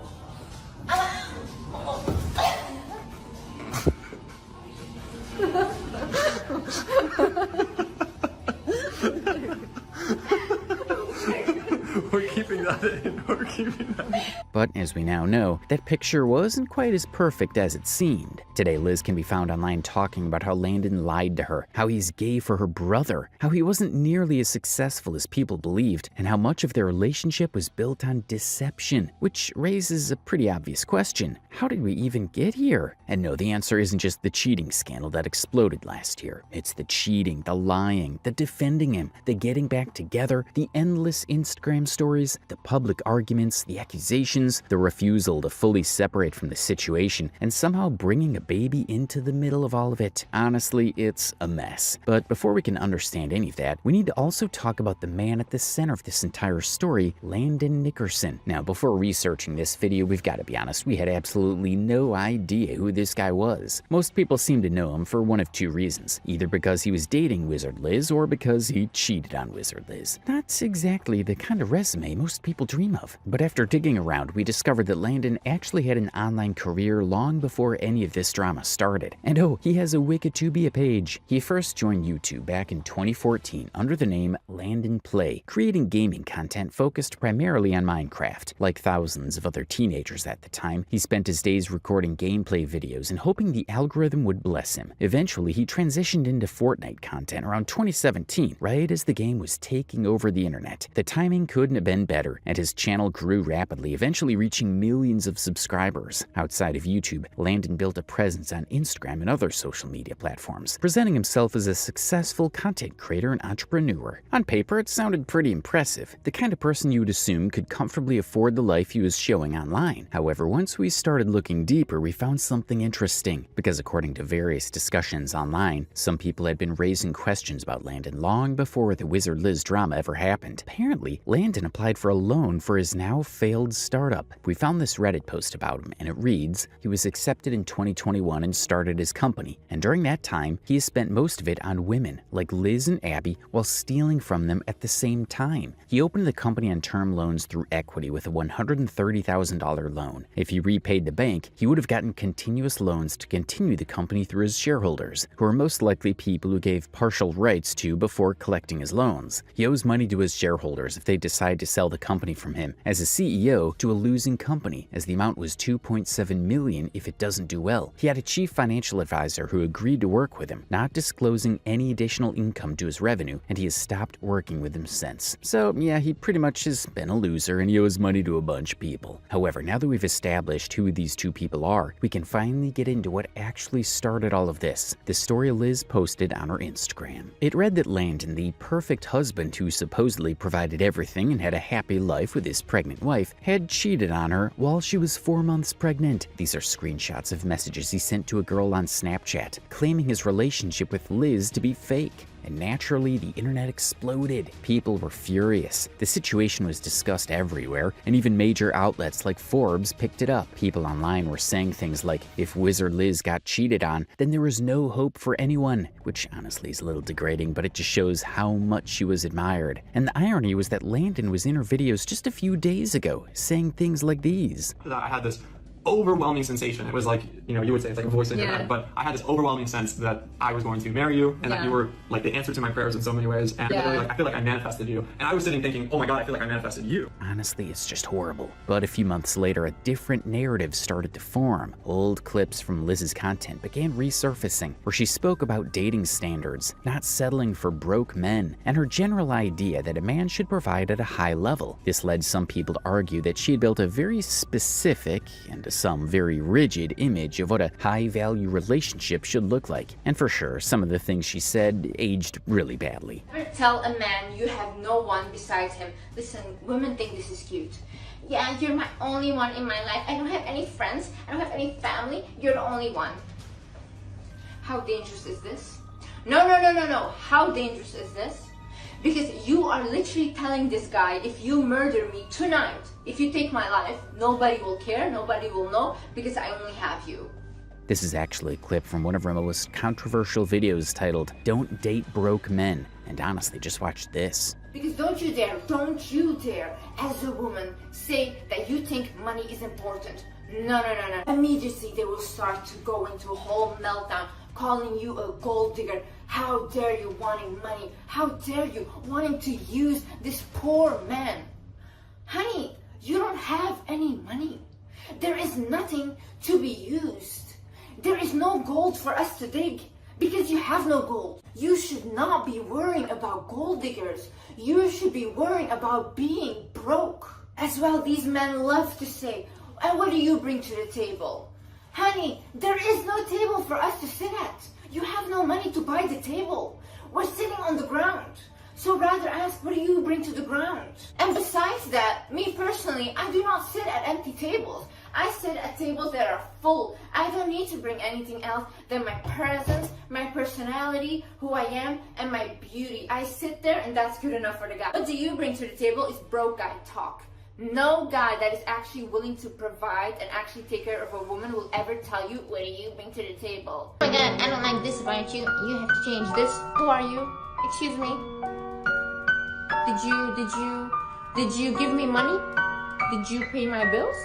We're keeping that in. We're keeping that in. But as we now know, that picture wasn't quite as perfect as it seemed. Today, Liz can be found online talking about how Landon lied to her, how he's gay for her brother, how he wasn't nearly as successful as people believed, and how much of their relationship was built on deception, which raises a pretty obvious question. How did we even get here? And no, the answer isn't just the cheating scandal that exploded last year. It's the cheating, the lying, the defending him, the getting back together, the endless Instagram stories, the public arguments, the accusations, the refusal to fully separate from the situation, and somehow bringing a baby into the middle of all of it. Honestly, it's a mess. But before we can understand any of that, we need to also talk about the man at the center of this entire story, Landon Nickerson. Now, before researching this video, we've got to be honest, we had absolutely no idea who this guy was. Most people seem to know him for one of two reasons: either because he was dating Wizard Liz or because he cheated on Wizard Liz. Not exactly the kind of resume most people dream of. But after digging around, we discovered that Landon actually had an online career long before any of this drama started. And oh, he has a Wikitubia page. He first joined YouTube back in 2014 under the name Landon Play, creating gaming content focused primarily on Minecraft. Like thousands of other teenagers at the time, he spent his days recording gameplay videos and hoping the algorithm would bless him. Eventually, he transitioned into Fortnite content around 2017, right as the game was taking over the internet. The timing could couldn't have been better, and his channel grew rapidly, eventually reaching millions of subscribers. Outside of YouTube, Landon built a presence on Instagram and other social media platforms, presenting himself as a successful content creator and entrepreneur. On paper, it sounded pretty impressive, the kind of person you would assume could comfortably afford the life he was showing online. However, once we started looking deeper, we found something interesting, because according to various discussions online, some people had been raising questions about Landon long before the Wizard Liz drama ever happened. Apparently, Landon applied for a loan for his now failed startup. We found this Reddit post about him, and it reads, he was accepted in 2021 and started his company, and during that time, he has spent most of it on women, like Liz and Abby, while stealing from them at the same time. He opened the company on term loans through equity with a $130,000 loan. If he repaid the bank, he would have gotten continuous loans to continue the company through his shareholders, who are most likely people who gave partial rights to before collecting his loans. He owes money to his shareholders if they decide to sell the company from him as a CEO to a losing company, as the amount was $2.7 million if it doesn't do well. He had a chief financial advisor who agreed to work with him, not disclosing any additional income to his revenue, and he has stopped working with him since. So yeah, he pretty much has been a loser and he owes money to a bunch of people. However, now that we've established who these two people are, we can finally get into what actually started all of this. The story Liz posted on her Instagram. It read that Landon, the perfect husband who supposedly provided everything and had a happy life with his pregnant wife, had cheated on her while she was 4 months pregnant. These are screenshots of messages he sent to a girl on Snapchat, claiming his relationship with Liz to be fake. And naturally, the internet exploded. People were furious. The situation was discussed everywhere, and even major outlets like Forbes picked it up. People online were saying things like, if Wizard Liz got cheated on, then there was no hope for anyone, which honestly is a little degrading, but it just shows how much she was admired. And the irony was that Landon was in her videos just a few days ago, saying things like these. I had this overwhelming sensation. It was like, you know, you would say it's like a voice in your head, but I had this overwhelming sense that I was going to marry you and that you were like the answer to my prayers in so many ways. And literally, like, I feel like I manifested you. And I was sitting thinking, oh my God, I feel like I manifested you. Honestly, it's just horrible. But a few months later, a different narrative started to form. Old clips from Liz's content began resurfacing, where she spoke about dating standards, not settling for broke men, and her general idea that a man should provide at a high level. This led some people to argue that she had built a very specific, and to some very rigid, image of what a high-value relationship should look like. And for sure, some of the things she said aged really badly. Never tell a man you have no one besides him. Listen, women think this is cute. Yeah, you're my only one in my life. I don't have any friends. I don't have any family. You're the only one. How dangerous is this? No. How dangerous is this? Because you are literally telling this guy, if you murder me tonight, if you take my life, nobody will care, nobody will know, because I only have you. This is actually a clip from one of her most controversial videos titled, Don't Date Broke Men. And honestly, just watch this. Because don't you dare, as a woman, say that you think money is important. No. Immediately they will start to go into a whole meltdown, calling you a gold digger. How dare you wanting money? How dare you wanting to use this poor man? Honey, you don't have any money. There is nothing to be used. There is no gold for us to dig because you have no gold. You should not be worrying about gold diggers. You should be worrying about being broke. As well, these men love to say, and what do you bring to the table? Honey, there is no table for us to sit at. You have no money to buy the table. We're sitting on the ground. So rather ask, what do you bring to the ground? And besides that, me personally, I do not sit at empty tables. I sit at tables that are full. I don't need to bring anything else than my presence, my personality, who I am, and my beauty. I sit there and that's good enough for the guy. What do you bring to the table is broke guy talk. No guy that is actually willing to provide and actually take care of a woman will ever tell you, what do you bring to the table? Oh my God, I don't like this about you. You have to change this. Who are you? Excuse me. Did you give me money? Did you pay my bills?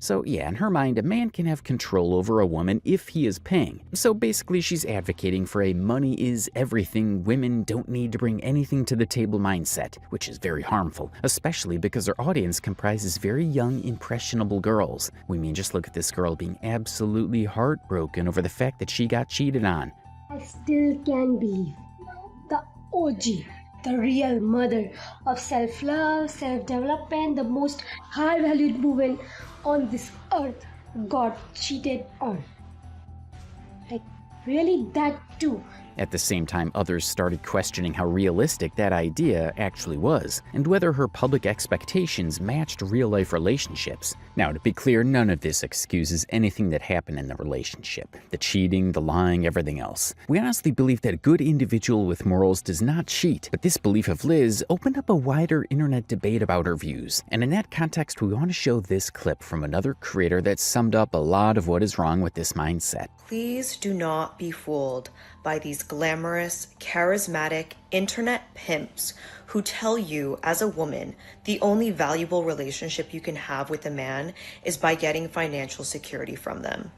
So yeah, in her mind, a man can have control over a woman if he is paying. So basically, she's advocating for a money is everything, women don't need to bring anything to the table mindset, which is very harmful, especially because her audience comprises very young, impressionable girls. We mean, just look at this girl being absolutely heartbroken over the fact that she got cheated on. I still can't believe the OG the real mother of self-love, self-development, the most high-valued woman on this earth got cheated on. Like, really, that too? At the same time, others started questioning how realistic that idea actually was, and whether her public expectations matched real-life relationships. Now, to be clear, none of this excuses anything that happened in the relationship. The cheating, the lying, everything else. We honestly believe that a good individual with morals does not cheat, but this belief of Liz opened up a wider internet debate about her views. And in that context, we want to show this clip from another creator that summed up a lot of what is wrong with this mindset. Please do not be fooled by these glamorous, charismatic internet pimps who tell you as a woman the only valuable relationship you can have with a man is by getting financial security from them.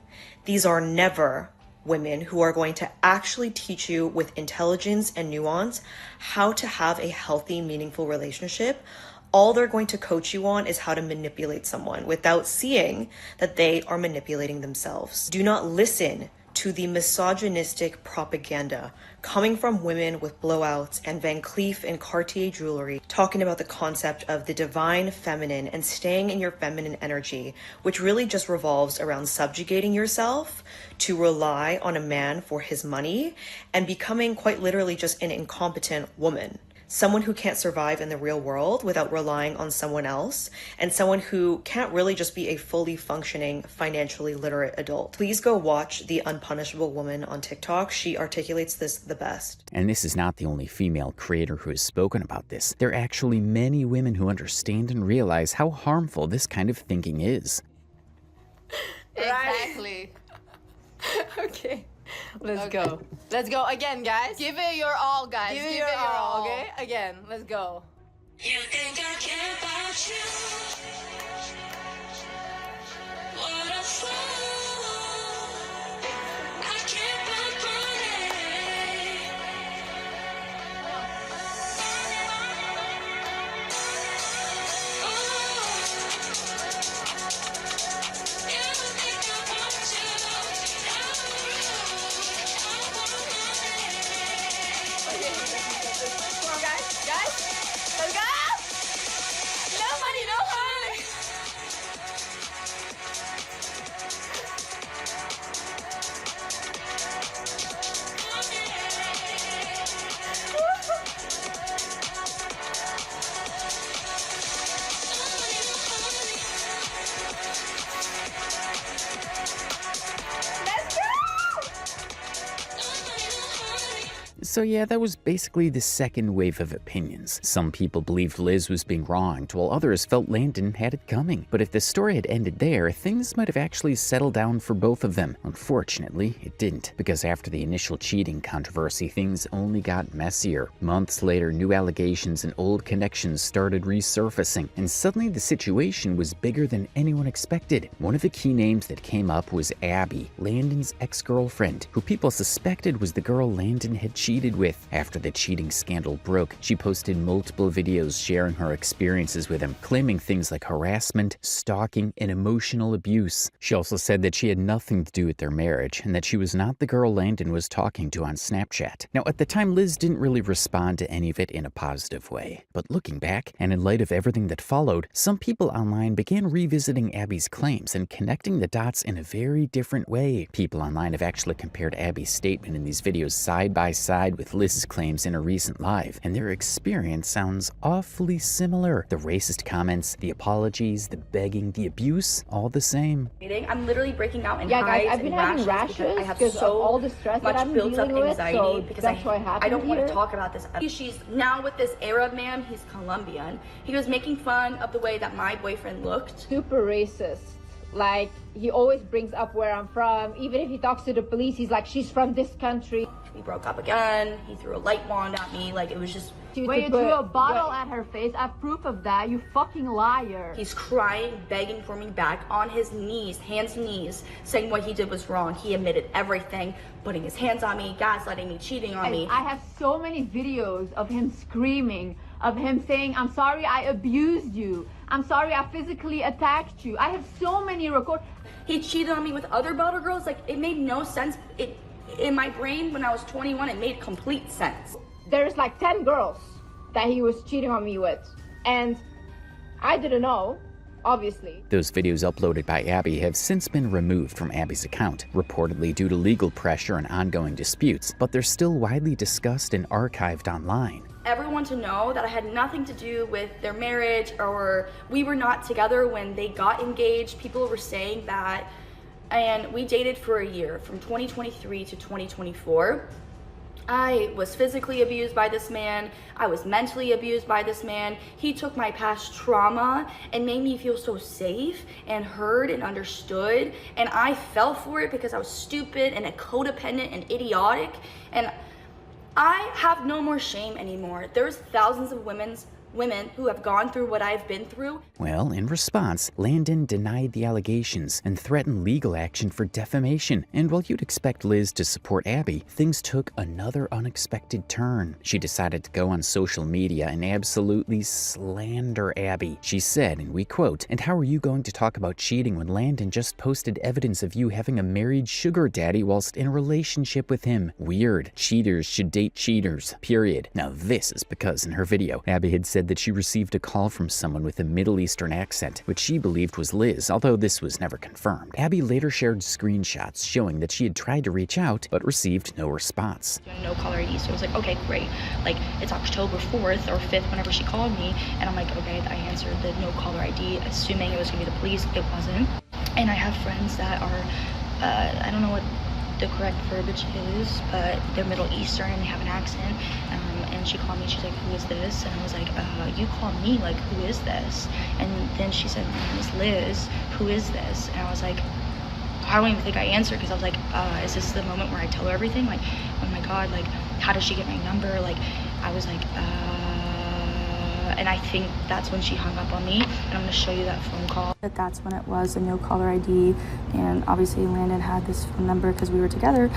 These are never women who are going to actually teach you with intelligence and nuance how to have a healthy, meaningful relationship. All they're going to coach you on is how to manipulate someone without seeing that they are manipulating themselves. Do not listen to the misogynistic propaganda coming from women with blowouts and Van Cleef and Cartier jewelry, talking about the concept of the divine feminine and staying in your feminine energy, which really just revolves around subjugating yourself to rely on a man for his money and becoming quite literally just an incompetent woman. Someone who can't survive in the real world without relying on someone else, and someone who can't really just be a fully functioning, financially literate adult. Please go watch The Unpunishable Woman on TikTok. She articulates this the best. And this is not the only female creator who has spoken about this. There are actually many women who understand and realize how harmful this kind of thinking is. Exactly. Okay. Let's go. Let's go again, guys. Give it your all, guys. Give it your all, okay? Again, let's go. You think I care about you? What a fool. I can't but So yeah, that was basically the second wave of opinions. Some people believed Liz was being wronged, while others felt Landon had it coming. But if the story had ended there, things might have actually settled down for both of them. Unfortunately, it didn't, because after the initial cheating controversy, things only got messier. Months later, new allegations and old connections started resurfacing, and suddenly the situation was bigger than anyone expected. One of the key names that came up was Abby, Landon's ex-girlfriend, who people suspected was the girl Landon had cheated with. After the cheating scandal broke, she posted multiple videos sharing her experiences with him, claiming things like harassment, stalking, and emotional abuse. She also said that she had nothing to do with their marriage, and that she was not the girl Landon was talking to on Snapchat. Now, at the time, Liz didn't really respond to any of it in a positive way. But looking back, and in light of everything that followed, some people online began revisiting Abby's claims and connecting the dots in a very different way. People online have actually compared Abby's statement in these videos side by side with Liz's claims in a recent live, and their experience sounds awfully similar. The racist comments, the apologies, the begging, the abuse, all the same. I'm literally breaking out in Yeah, guys, hives I've been and having rashes because I have because so of all the stress that much I'm built up dealing with, anxiety so because that's what happened I don't want here. to talk about this. She's now with this Arab man. He's Colombian. He was making fun of the way that my boyfriend looked. Super racist. Like, he always brings up where I'm from. Even if he talks to the police, he's like, she's from this country. We broke up again. He threw a light wand at me. Like, it was just... Wait, you threw a bottle at her face? I have proof of that, you fucking liar. He's crying, begging for me back on his knees, hands and knees, saying what he did was wrong. He admitted everything, putting his hands on me, gaslighting me, cheating on me. I have so many videos of him screaming, of him saying, I'm sorry I abused you. I'm sorry I physically attacked you. I have so many records. He cheated on me with other Boulder girls. Like, it made no sense. In my brain, when I was 21, it made complete sense. There's like 10 girls that he was cheating on me with. And I didn't know, obviously. Those videos uploaded by Abby have since been removed from Abby's account, reportedly due to legal pressure and ongoing disputes, but they're still widely discussed and archived online. Everyone to know that I had nothing to do with their marriage, or we were not together when they got engaged. People were saying that, and we dated for a year, from 2023 to 2024. I was physically abused by this man. I was mentally abused by this man. He took my past trauma and made me feel so safe and heard and understood. And I fell for it because I was stupid and codependent and idiotic. And I have no more shame anymore. There's thousands of women who have gone through what I've been through. Well, in response, Landon denied the allegations and threatened legal action for defamation. And while you'd expect Liz to support Abby, things took another unexpected turn. She decided to go on social media and absolutely slander Abby. She said, and we quote, "And how are you going to talk about cheating when Landon just posted evidence of you having a married sugar daddy whilst in a relationship with him? Weird. Cheaters should date cheaters, period." Now this is because in her video, Abby had said that she received a call from someone with a Middle Eastern accent, which she believed was Liz, although this was never confirmed. Abby later shared screenshots showing that she had tried to reach out, but received no response. No caller ID, so I was like, okay, great. Like, it's October 4th or 5th whenever she called me, and I'm like, okay, I answered the no caller ID, assuming it was gonna be the police. It wasn't. And I have friends that are, I don't know what the correct verbiage is, but they're Middle Eastern and they have an accent. And she called me, she's like, "Who is this?" And I was like, "You called me, like, who is this?" And then she said, "My name is Liz, who is this?" And I was like, I don't even think I answered, because I was like, is this the moment where I tell her everything? Like, oh my God, like, how does she get my number? Like, I was like, and I think that's when she hung up on me, and I'm gonna show you that phone call. That's when it was a no caller ID, and obviously Landon had this phone number because we were together.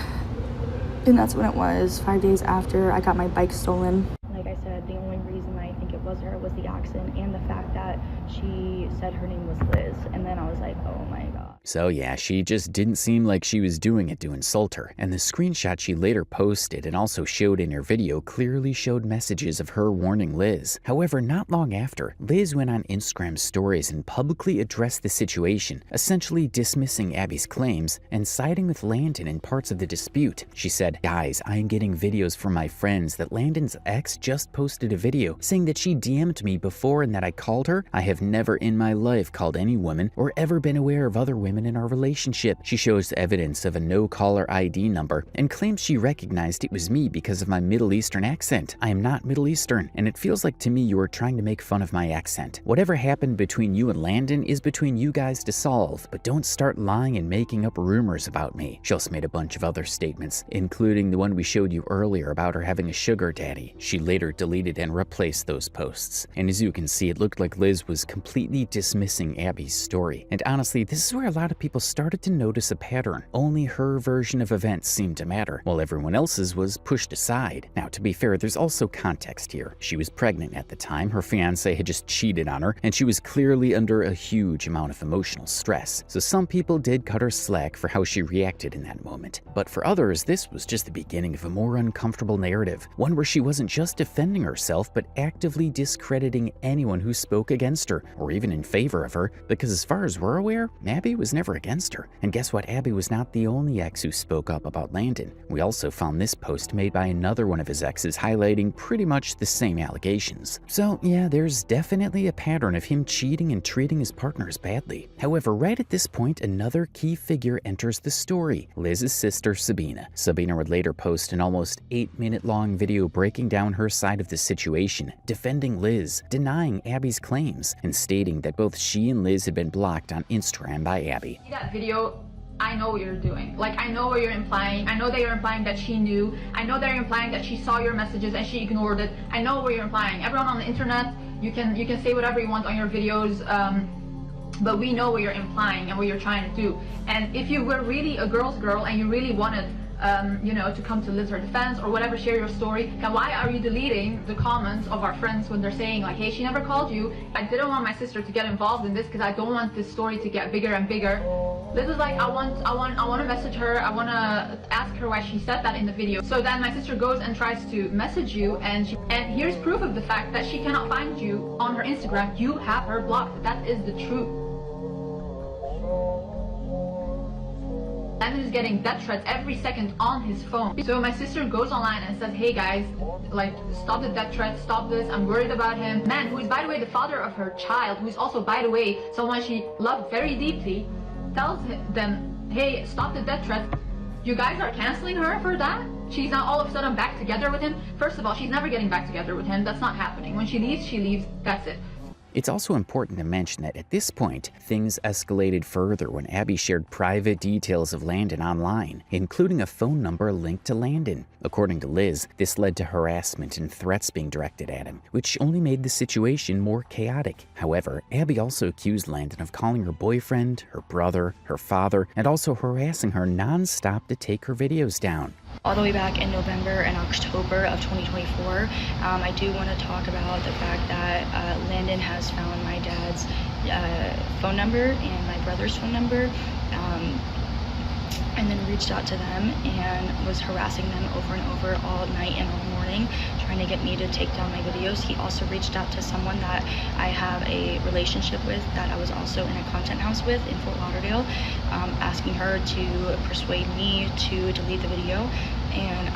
And that's when it was, 5 days after I got my bike stolen. Like I said, the only reason I think it was her was the accent and the fact that she said her name was Liz. And then I was like, oh my God. So yeah, she just didn't seem like she was doing it to insult her. And the screenshot she later posted and also showed in her video clearly showed messages of her warning Liz. However, not long after, Liz went on Instagram stories and publicly addressed the situation, essentially dismissing Abby's claims and siding with Landon in parts of the dispute. She said, "Guys, I am getting videos from my friends that Landon's ex just posted a video saying that she DM'd me before and that I called her. I have never in my life called any woman or ever been aware of other women in our relationship." She shows evidence of a no-caller ID number and claims she recognized it was me because of my Middle Eastern accent. I am not Middle Eastern, and it feels like to me you are trying to make fun of my accent. Whatever happened between you and Landon is between you guys to solve, but don't start lying and making up rumors about me. She also made a bunch of other statements, including the one we showed you earlier about her having a sugar daddy. She later deleted and replaced those posts. And as you can see, it looked like Liz was completely dismissing Abby's story. And honestly, this is where a lot of people started to notice a pattern. Only her version of events seemed to matter, while everyone else's was pushed aside. Now, to be fair, there's also context here. She was pregnant at the time, her fiancé had just cheated on her, and she was clearly under a huge amount of emotional stress. So some people did cut her slack for how she reacted in that moment. But for others, this was just the beginning of a more uncomfortable narrative, one where she wasn't just defending herself, but actively discrediting anyone who spoke against her, or even in favor of her, because as far as we're aware, Abby was never against her. And guess what? Abby was not the only ex who spoke up about Landon. We also found this post made by another one of his exes highlighting pretty much the same allegations. So yeah, there's definitely a pattern of him cheating and treating his partners badly. However, right at this point, another key figure enters the story, Liz's sister Sabina. Sabina would later post an almost 8-minute long video breaking down her side of the situation, defending Liz, denying Abby's claims, and stating that both she and Liz had been blocked on Instagram by Abby. That video, I know what you're doing. Like, I know what you're implying. I know that you're implying that she knew. I know that you're implying that she saw your messages and she ignored it. I know what you're implying. Everyone on the internet, you can say whatever you want on your videos, but we know what you're implying and what you're trying to do. And if you were really a girl's girl and you really wanted to come to Liz her defense or whatever, share your story. And why are you deleting the comments of our friends when they're saying like, hey, she never called you? I didn't want my sister to get involved in this because I don't want this story to get bigger and bigger. Liz is like, I want to message her. I want to ask her why she said that in the video. So then my sister goes and tries to message you, and here's proof of the fact that she cannot find you on her Instagram. You have her blocked. That is the truth. Landon is getting death threats every second on his phone. So my sister goes online and says, hey guys, like, stop the death threats, stop this, I'm worried about him. Man, who is by the way the father of her child, who is also by the way someone she loved very deeply, tells them, hey, stop the death threats. You guys are canceling her for that? She's not all of a sudden back together with him. First of all, she's never getting back together with him. That's not happening. When she leaves, that's it. It's also important to mention that at this point, things escalated further when Abby shared private details of Landon online, including a phone number linked to Landon. According to Liz, this led to harassment and threats being directed at him, which only made the situation more chaotic. However, Abby also accused Landon of calling her boyfriend, her brother, her father, and also harassing her non-stop to take her videos down. All the way back in November and October of 2024, I do want to talk about the fact that Landon has found my dad's phone number and my brother's phone number, and then reached out to them and was harassing them over and over all night and all morning, trying to get me to take down my videos. He also reached out to someone that I have a relationship with, that I was also in a content house with in Fort Lauderdale, asking her to persuade me to delete the video. And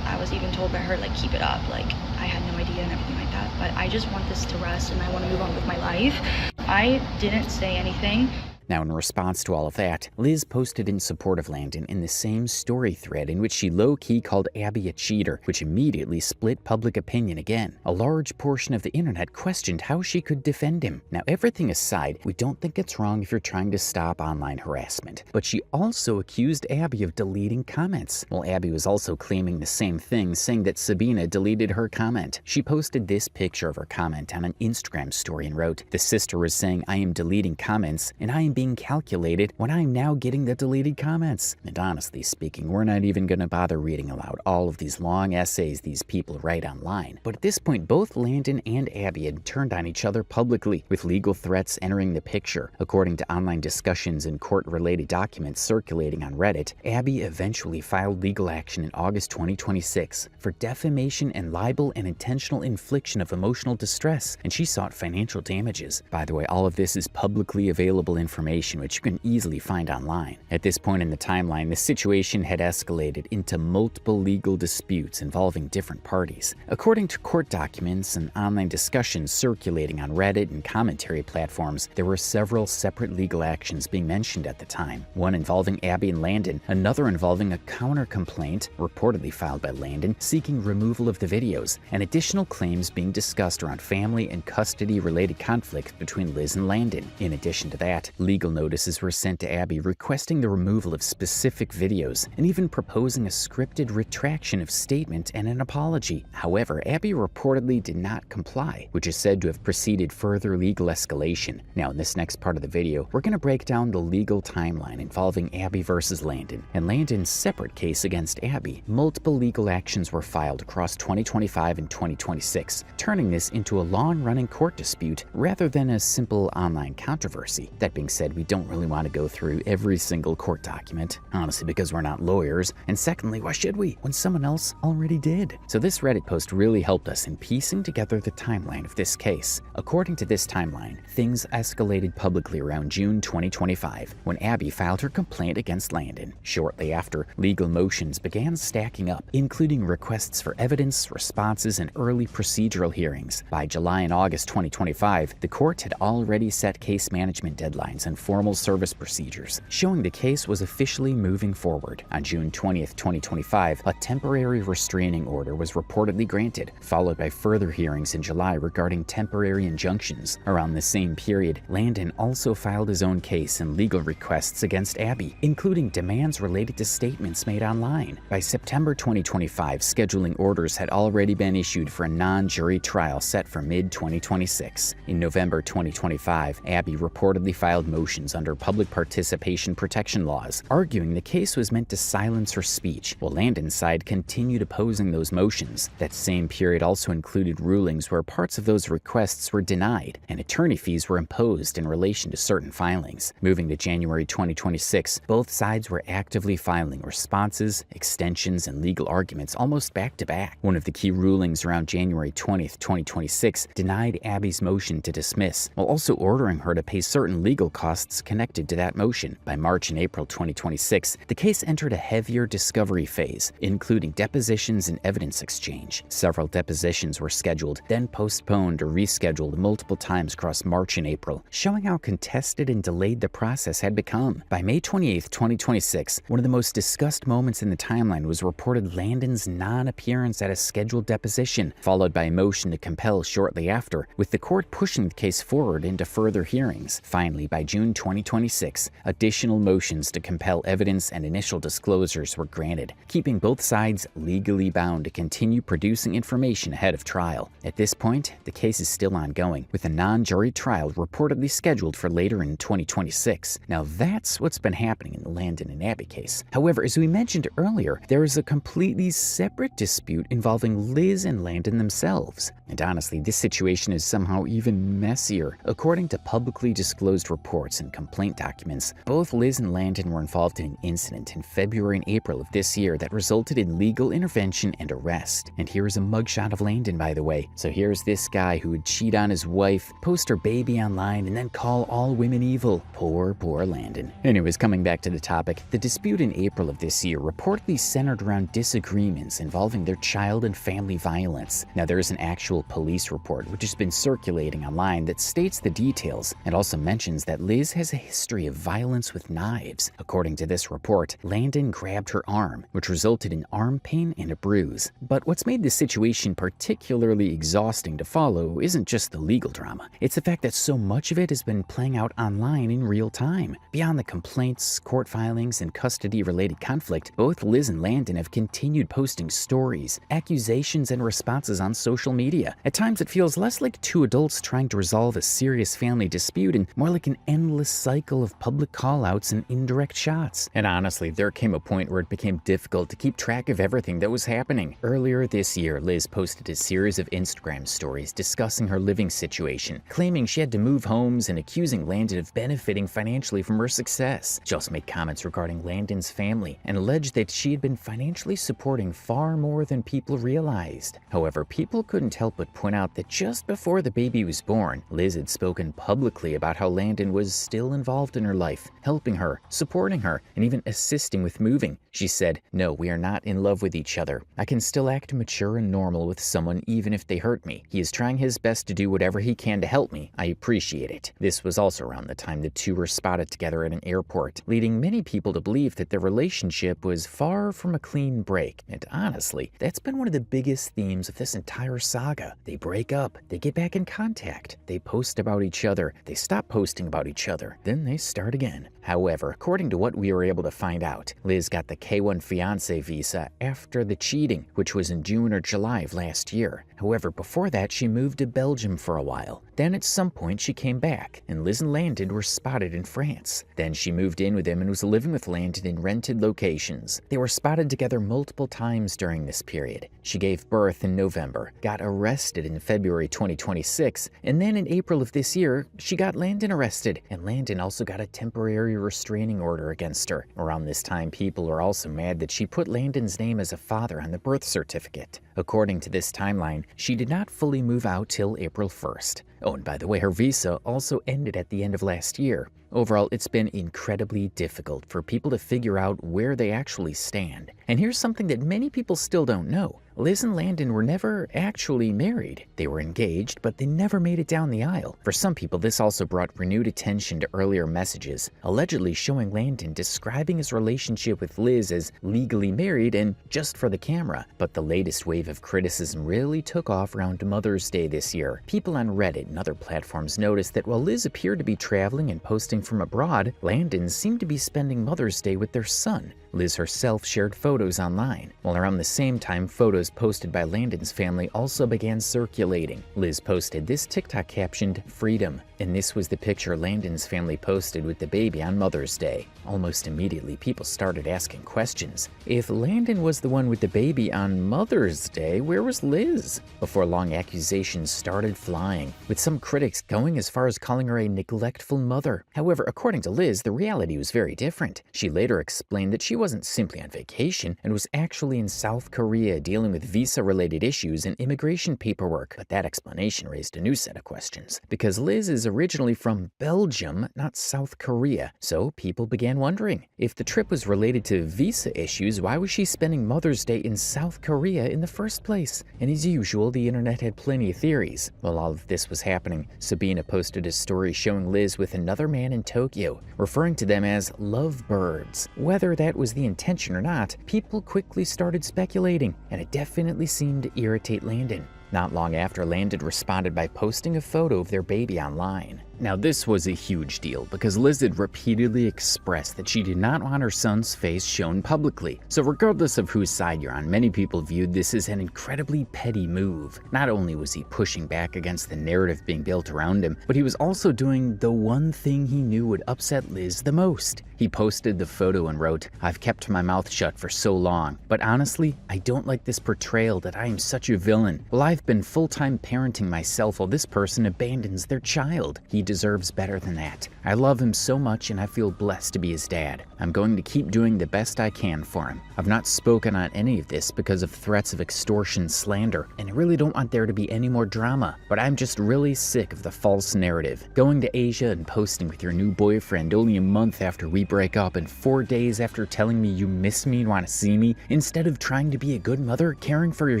I was even told by her, like, keep it up, like I had no idea and everything like that. But I just want this to rest and I want to move on with my life. I didn't say anything. Now, in response to all of that, Liz posted in support of Landon in the same story thread in which she low-key called Abby a cheater, which immediately split public opinion again. A large portion of the internet questioned how she could defend him. Now, everything aside, we don't think it's wrong if you're trying to stop online harassment, but she also accused Abby of deleting comments. Well, Abby was also claiming the same thing, saying that Sabina deleted her comment. She posted this picture of her comment on an Instagram story and wrote, "The sister was saying I am deleting comments, and I am being calculated when I'm now getting the deleted comments." And honestly speaking, we're not even going to bother reading aloud all of these long essays these people write online. But at this point, both Landon and Abby had turned on each other publicly, with legal threats entering the picture. According to online discussions and court-related documents circulating on Reddit, Abby eventually filed legal action in August 2026 for defamation and libel and intentional infliction of emotional distress, and she sought financial damages. By the way, all of this is publicly available information which you can easily find online. At this point in the timeline, the situation had escalated into multiple legal disputes involving different parties. According to court documents and online discussions circulating on Reddit and commentary platforms, there were several separate legal actions being mentioned at the time. One involving Abby and Landon, another involving a counter-complaint, reportedly filed by Landon, seeking removal of the videos, and additional claims being discussed around family and custody-related conflicts between Liz and Landon. In addition to that, legal notices were sent to Abby requesting the removal of specific videos and even proposing a scripted retraction of statement and an apology. However, Abby reportedly did not comply, which is said to have preceded further legal escalation. Now, in this next part of the video, we're going to break down the legal timeline involving Abby versus Landon and Landon's separate case against Abby. Multiple legal actions were filed across 2025 and 2026, turning this into a long-running court dispute rather than a simple online controversy. That being said, we don't really want to go through every single court document, honestly because we're not lawyers, and secondly, why should we when someone else already did? So this Reddit post really helped us in piecing together the timeline of this case. According to this timeline, things escalated publicly around June 2025 when Abby filed her complaint against Landon. Shortly after, legal motions began stacking up, including requests for evidence, responses, and early procedural hearings. By July and August 2025, the court had already set case management deadlines and formal service procedures, showing the case was officially moving forward. On June 20th, 2025, a temporary restraining order was reportedly granted, followed by further hearings in July regarding temporary injunctions. Around the same period, Landon also filed his own case and legal requests against Abby, including demands related to statements made online. By September 2025, scheduling orders had already been issued for a non-jury trial set for mid-2026. In November 2025, Abby reportedly filed motions motions under public participation protection laws, arguing the case was meant to silence her speech, while Landon's side continued opposing those motions. That same period also included rulings where parts of those requests were denied and attorney fees were imposed in relation to certain filings. Moving to January 2026, both sides were actively filing responses, extensions, and legal arguments almost back to back. One of the key rulings around January 20th, 2026 denied Abby's motion to dismiss, while also ordering her to pay certain legal costs connected to that motion. By March and April 2026, the case entered a heavier discovery phase, including depositions and evidence exchange. Several depositions were scheduled, then postponed or rescheduled multiple times across March and April, showing how contested and delayed the process had become. By May 28th, 2026, one of the most discussed moments in the timeline was reported Landon's non-appearance at a scheduled deposition, followed by a motion to compel shortly after, with the court pushing the case forward into further hearings. Finally, by June 2026, additional motions to compel evidence and initial disclosures were granted, keeping both sides legally bound to continue producing information ahead of trial. At this point, the case is still ongoing, with a non-jury trial reportedly scheduled for later in 2026. Now that's what's been happening in the Landon and Abby case. However, as we mentioned earlier, there is a completely separate dispute involving Liz and Landon themselves. And honestly, this situation is somehow even messier. According to publicly disclosed reports and complaint documents, both Liz and Landon were involved in an incident in February and April of this year that resulted in legal intervention and arrest. And here's a mugshot of Landon, by the way. So here's this guy who would cheat on his wife, post her baby online, and then call all women evil. Poor Landon. Anyways, coming back to the topic, the dispute in April of this year reportedly centered around disagreements involving their child and family violence. Now, there is an actual police report which has been circulating online that states the details and also mentions that Liz has a history of violence with knives. According to this report, Landon grabbed her arm, which resulted in arm pain and a bruise. But what's made this situation particularly exhausting to follow isn't just the legal drama. It's the fact that so much of it has been playing out online in real time. Beyond the complaints, court filings, and custody-related conflict, both Liz and Landon have continued posting stories, accusations, and responses on social media. At times, it feels less like two adults trying to resolve a serious family dispute and more like an endless cycle of public call-outs and indirect shots. And honestly, there came a point where it became difficult to keep track of everything that was happening. Earlier this year, Liz posted a series of Instagram stories discussing her living situation, claiming she had to move homes and accusing Landon of benefiting financially from her success. She also made comments regarding Landon's family and alleged that she had been financially supporting far more than people realized. However, people couldn't help but point out that just before the baby was born, Liz had spoken publicly about how Landon was still involved in her life, helping her, supporting her, and even assisting with moving. She said, "No, we are not in love with each other. I can still act mature and normal with someone even if they hurt me. He is trying his best to do whatever he can to help me. I appreciate it." This was also around the time the two were spotted together at an airport, leading many people to believe that their relationship was far from a clean break. And honestly, that's been one of the biggest themes of this entire saga. They break up, they get back in contact, they post about each other, they stop posting about each other, then they start again. However, according to what we were able to find out, Liz got the K-1 fiancé visa after the cheating, which was in June or July of last year. However, before that, she moved to Belgium for a while. Then at some point, she came back, and Liz and Landon were spotted in France. Then she moved in with him and was living with Landon in rented locations. They were spotted together multiple times during this period. She gave birth in November, got arrested in February 2026, and then in April of this year, she got Landon arrested, and Landon also got a temporary restraining order against her. Around this time, people are also mad that she put Landon's name as a father on the birth certificate. According to this timeline, she did not fully move out till April 1st. Oh, and by the way, her visa also ended at the end of last year. Overall, it's been incredibly difficult for people to figure out where they actually stand. And here's something that many people still don't know. Liz and Landon were never actually married. They were engaged, but they never made it down the aisle. For some people, this also brought renewed attention to earlier messages, allegedly showing Landon describing his relationship with Liz as legally married and just for the camera. But the latest wave of criticism really took off around Mother's Day this year. People on Reddit and other platforms noticed that while Liz appeared to be traveling and posting from abroad, Landon seemed to be spending Mother's Day with their son, Liz herself shared photos online, while around the same time photos posted by Landon's family also began circulating. Liz posted this TikTok captioned, "Freedom," and this was the picture Landon's family posted with the baby on Mother's Day. Almost immediately, people started asking questions. If Landon was the one with the baby on Mother's Day, where was Liz? Before long, accusations started flying, with some critics going as far as calling her a neglectful mother. However, according to Liz, the reality was very different. She later explained that she wasn't simply on vacation and was actually in South Korea dealing with visa-related issues and immigration paperwork. But that explanation raised a new set of questions, because Liz is originally from Belgium, not South Korea. So people began wondering, if the trip was related to visa issues, why was she spending Mother's Day in South Korea in the first place? And as usual, the internet had plenty of theories. While all of this was happening, Sabina posted a story showing Liz with another man in Tokyo, referring to them as lovebirds. Whether that was the intention or not, people quickly started speculating, and it definitely seemed to irritate Landon. Not long after, Landon responded by posting a photo of their baby online. Now, this was a huge deal because Liz had repeatedly expressed that she did not want her son's face shown publicly. So regardless of whose side you're on, many people viewed this as an incredibly petty move. Not only was he pushing back against the narrative being built around him, but he was also doing the one thing he knew would upset Liz the most. He posted the photo and wrote, "I've kept my mouth shut for so long, but honestly, I don't like this portrayal that I am such a villain. Well, I've been full-time parenting myself while this person abandons their child. He deserves better than that. I love him so much and I feel blessed to be his dad. I'm going to keep doing the best I can for him. I've not spoken on any of this because of threats of extortion, slander, and I really don't want there to be any more drama, but I'm just really sick of the false narrative. Going to Asia and posting with your new boyfriend only a month after we break up and 4 days after telling me you miss me and want to see me, instead of trying to be a good mother, caring for your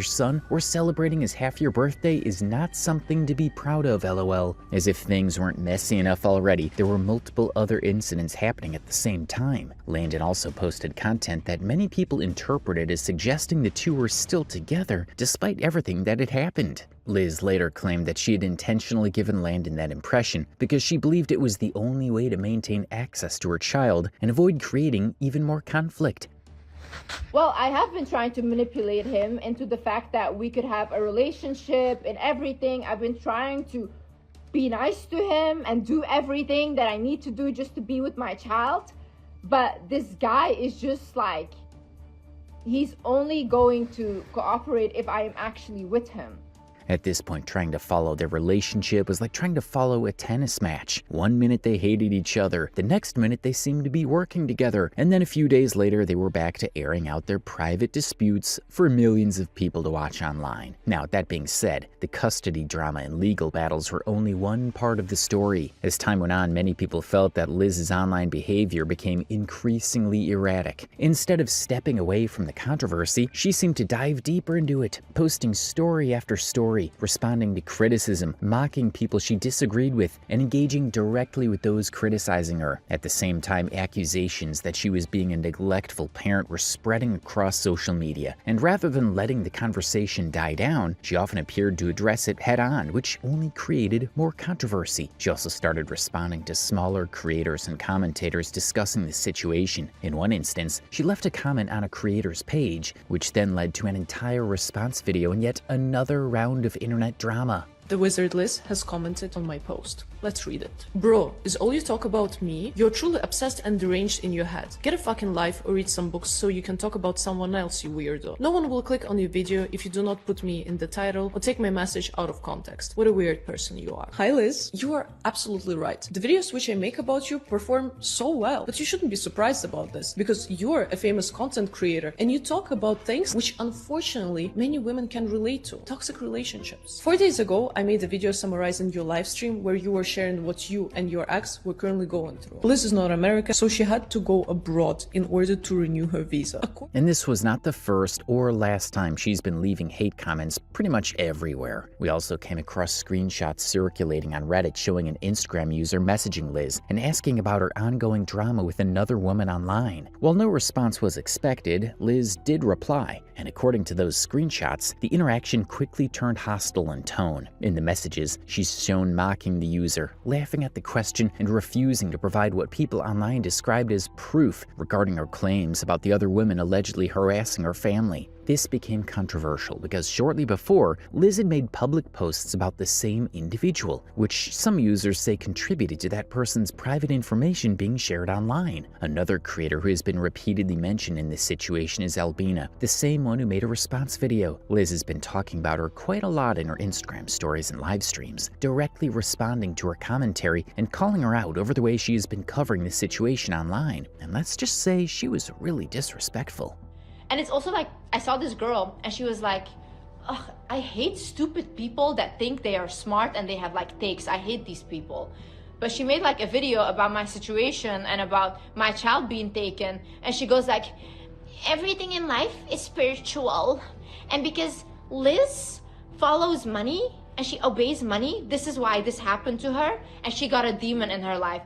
son, or celebrating his half-year birthday is not something to be proud of, lol." As if things weren't messy enough already, there were multiple other incidents happening at the same time. Landon also posted content that many people interpreted as suggesting the two were still together despite everything that had happened. Liz later claimed that she had intentionally given Landon that impression because she believed it was the only way to maintain access to her child and avoid creating even more conflict. Well, I have been trying to manipulate him into the fact that we could have a relationship and everything. I've been trying to be nice to him and do everything that I need to do just to be with my child. But this guy is just like, he's only going to cooperate if I am actually with him. At this point, trying to follow their relationship was like trying to follow a tennis match. One minute they hated each other, the next minute they seemed to be working together, and then a few days later they were back to airing out their private disputes for millions of people to watch online. Now, that being said, the custody drama and legal battles were only one part of the story. As time went on, many people felt that Liz's online behavior became increasingly erratic. Instead of stepping away from the controversy, she seemed to dive deeper into it, posting story after story, responding to criticism, mocking people she disagreed with, and engaging directly with those criticizing her. At the same time, accusations that she was being a neglectful parent were spreading across social media, and rather than letting the conversation die down, she often appeared to address it head-on, which only created more controversy. She also started responding to smaller creators and commentators discussing the situation. In one instance, she left a comment on a creator's page, which then led to an entire response video and yet another round of internet drama. The wizard Liz has commented on my post. Let's read it. Bro, is all you talk about me? You're truly obsessed and deranged in your head. Get a fucking life or read some books so you can talk about someone else, you weirdo. No one will click on your video if you do not put me in the title or take my message out of context. What a weird person you are. Hi Liz, you are absolutely right. The videos which I make about you perform so well, but you shouldn't be surprised about this because you're a famous content creator and you talk about things which unfortunately many women can relate to. Toxic relationships. 4 days ago, I made a video summarizing your live stream where you were sharing what you and your ex were currently going through. Liz is not American, so she had to go abroad in order to renew her visa. And this was not the first or last time she's been leaving hate comments pretty much everywhere. We also came across screenshots circulating on Reddit showing an Instagram user messaging Liz and asking about her ongoing drama with another woman online. While no response was expected, Liz did reply, and according to those screenshots, the interaction quickly turned hostile in tone. In the messages, she's shown mocking the user user, laughing at the question and refusing to provide what people online described as proof regarding her claims about the other women allegedly harassing her family. This became controversial because shortly before, Liz had made public posts about the same individual, which some users say contributed to that person's private information being shared online. Another creator who has been repeatedly mentioned in this situation is Albina, the same one who made a response video. Liz has been talking about her quite a lot in her Instagram stories and live streams, directly responding to her commentary and calling her out over the way she has been covering the situation online. And let's just say she was really disrespectful. And it's also like, I saw this girl and she was like, ugh, I hate stupid people that think they are smart and they have like takes. I hate these people. But she made like a video about my situation and about my child being taken. And she goes like, everything in life is spiritual. And because Liz follows money and she obeys money, this is why this happened to her. And she got a demon in her life.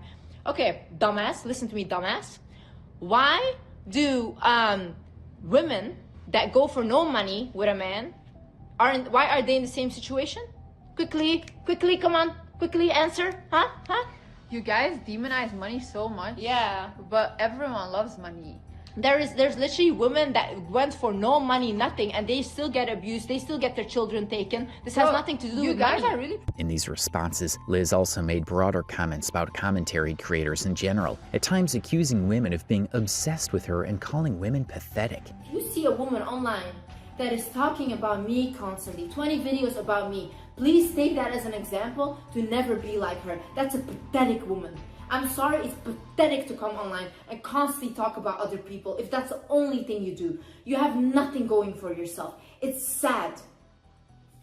Okay, dumbass, listen to me, dumbass. Why do women that go for no money with a man, why are they in the same situation? Quickly, come on, quickly answer, huh? You guys demonize money so much. Yeah. But everyone loves money. There's literally women that went for no money, nothing, and they still get abused, they still get their children taken. This has nothing to do with money. You guys are really... In these responses, Liz also made broader comments about commentary creators in general, at times accusing women of being obsessed with her and calling women pathetic. If you see a woman online that is talking about me constantly, 20 videos about me, please take that as an example to never be like her. That's a pathetic woman. I'm sorry, it's pathetic to come online and constantly talk about other people if that's the only thing you do. You have nothing going for yourself. It's sad.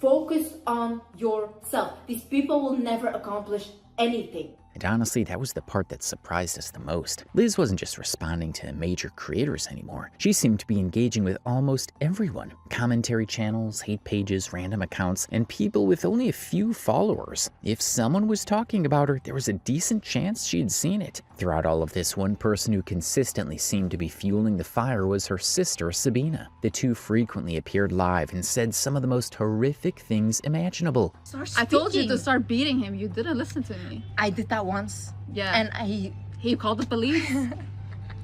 Focus on yourself. These people will never accomplish anything. And honestly, that was the part that surprised us the most. Liz wasn't just responding to major creators anymore. She seemed to be engaging with almost everyone. Commentary channels, hate pages, random accounts, and people with only a few followers. If someone was talking about her, there was a decent chance she'd seen it. Throughout all of this, one person who consistently seemed to be fueling the fire was her sister, Sabina. The two frequently appeared live and said some of the most horrific things imaginable. I told you to start beating him. You didn't listen to me. I did that once. Yeah. And he called the police.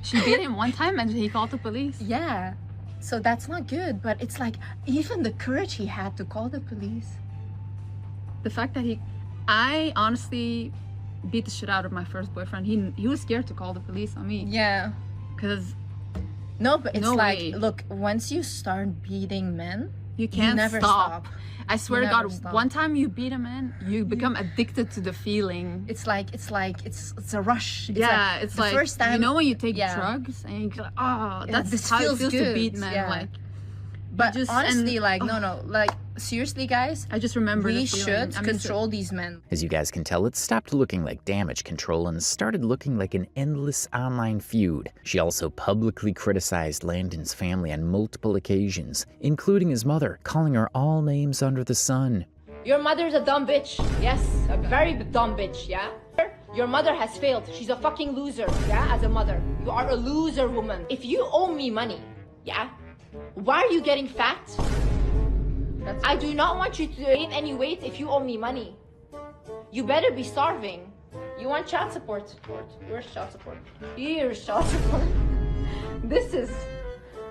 She beat him one time and he called the police. Yeah. So that's not good. But it's like, even the courage he had to call the police. The fact that I honestly beat the shit out of my first boyfriend. He was scared to call the police on me. Yeah. Because... No, but it's look, once you start beating men, you can't never stop. I swear to God, stop. one time you beat a man, you become addicted to the feeling. It's a rush. It's like the first time, you know when you take drugs and you're like, oh, that's this how feels it feels good. to beat men. Yeah. Like, but honestly, seriously, guys, I just remember we should control these men. As you guys can tell, it stopped looking like damage control and started looking like an endless online feud. She also publicly criticized Landon's family on multiple occasions, including his mother, calling her all names under the sun. Your mother's a dumb bitch. Yes, a very dumb bitch, yeah? Your mother has failed. She's a fucking loser, yeah, as a mother. You are a loser woman. If you owe me money, yeah, why are you getting fat? I do not want you to gain any weight if you owe me money. You better be starving. You want child support? Where's child support? Here's child support. This is...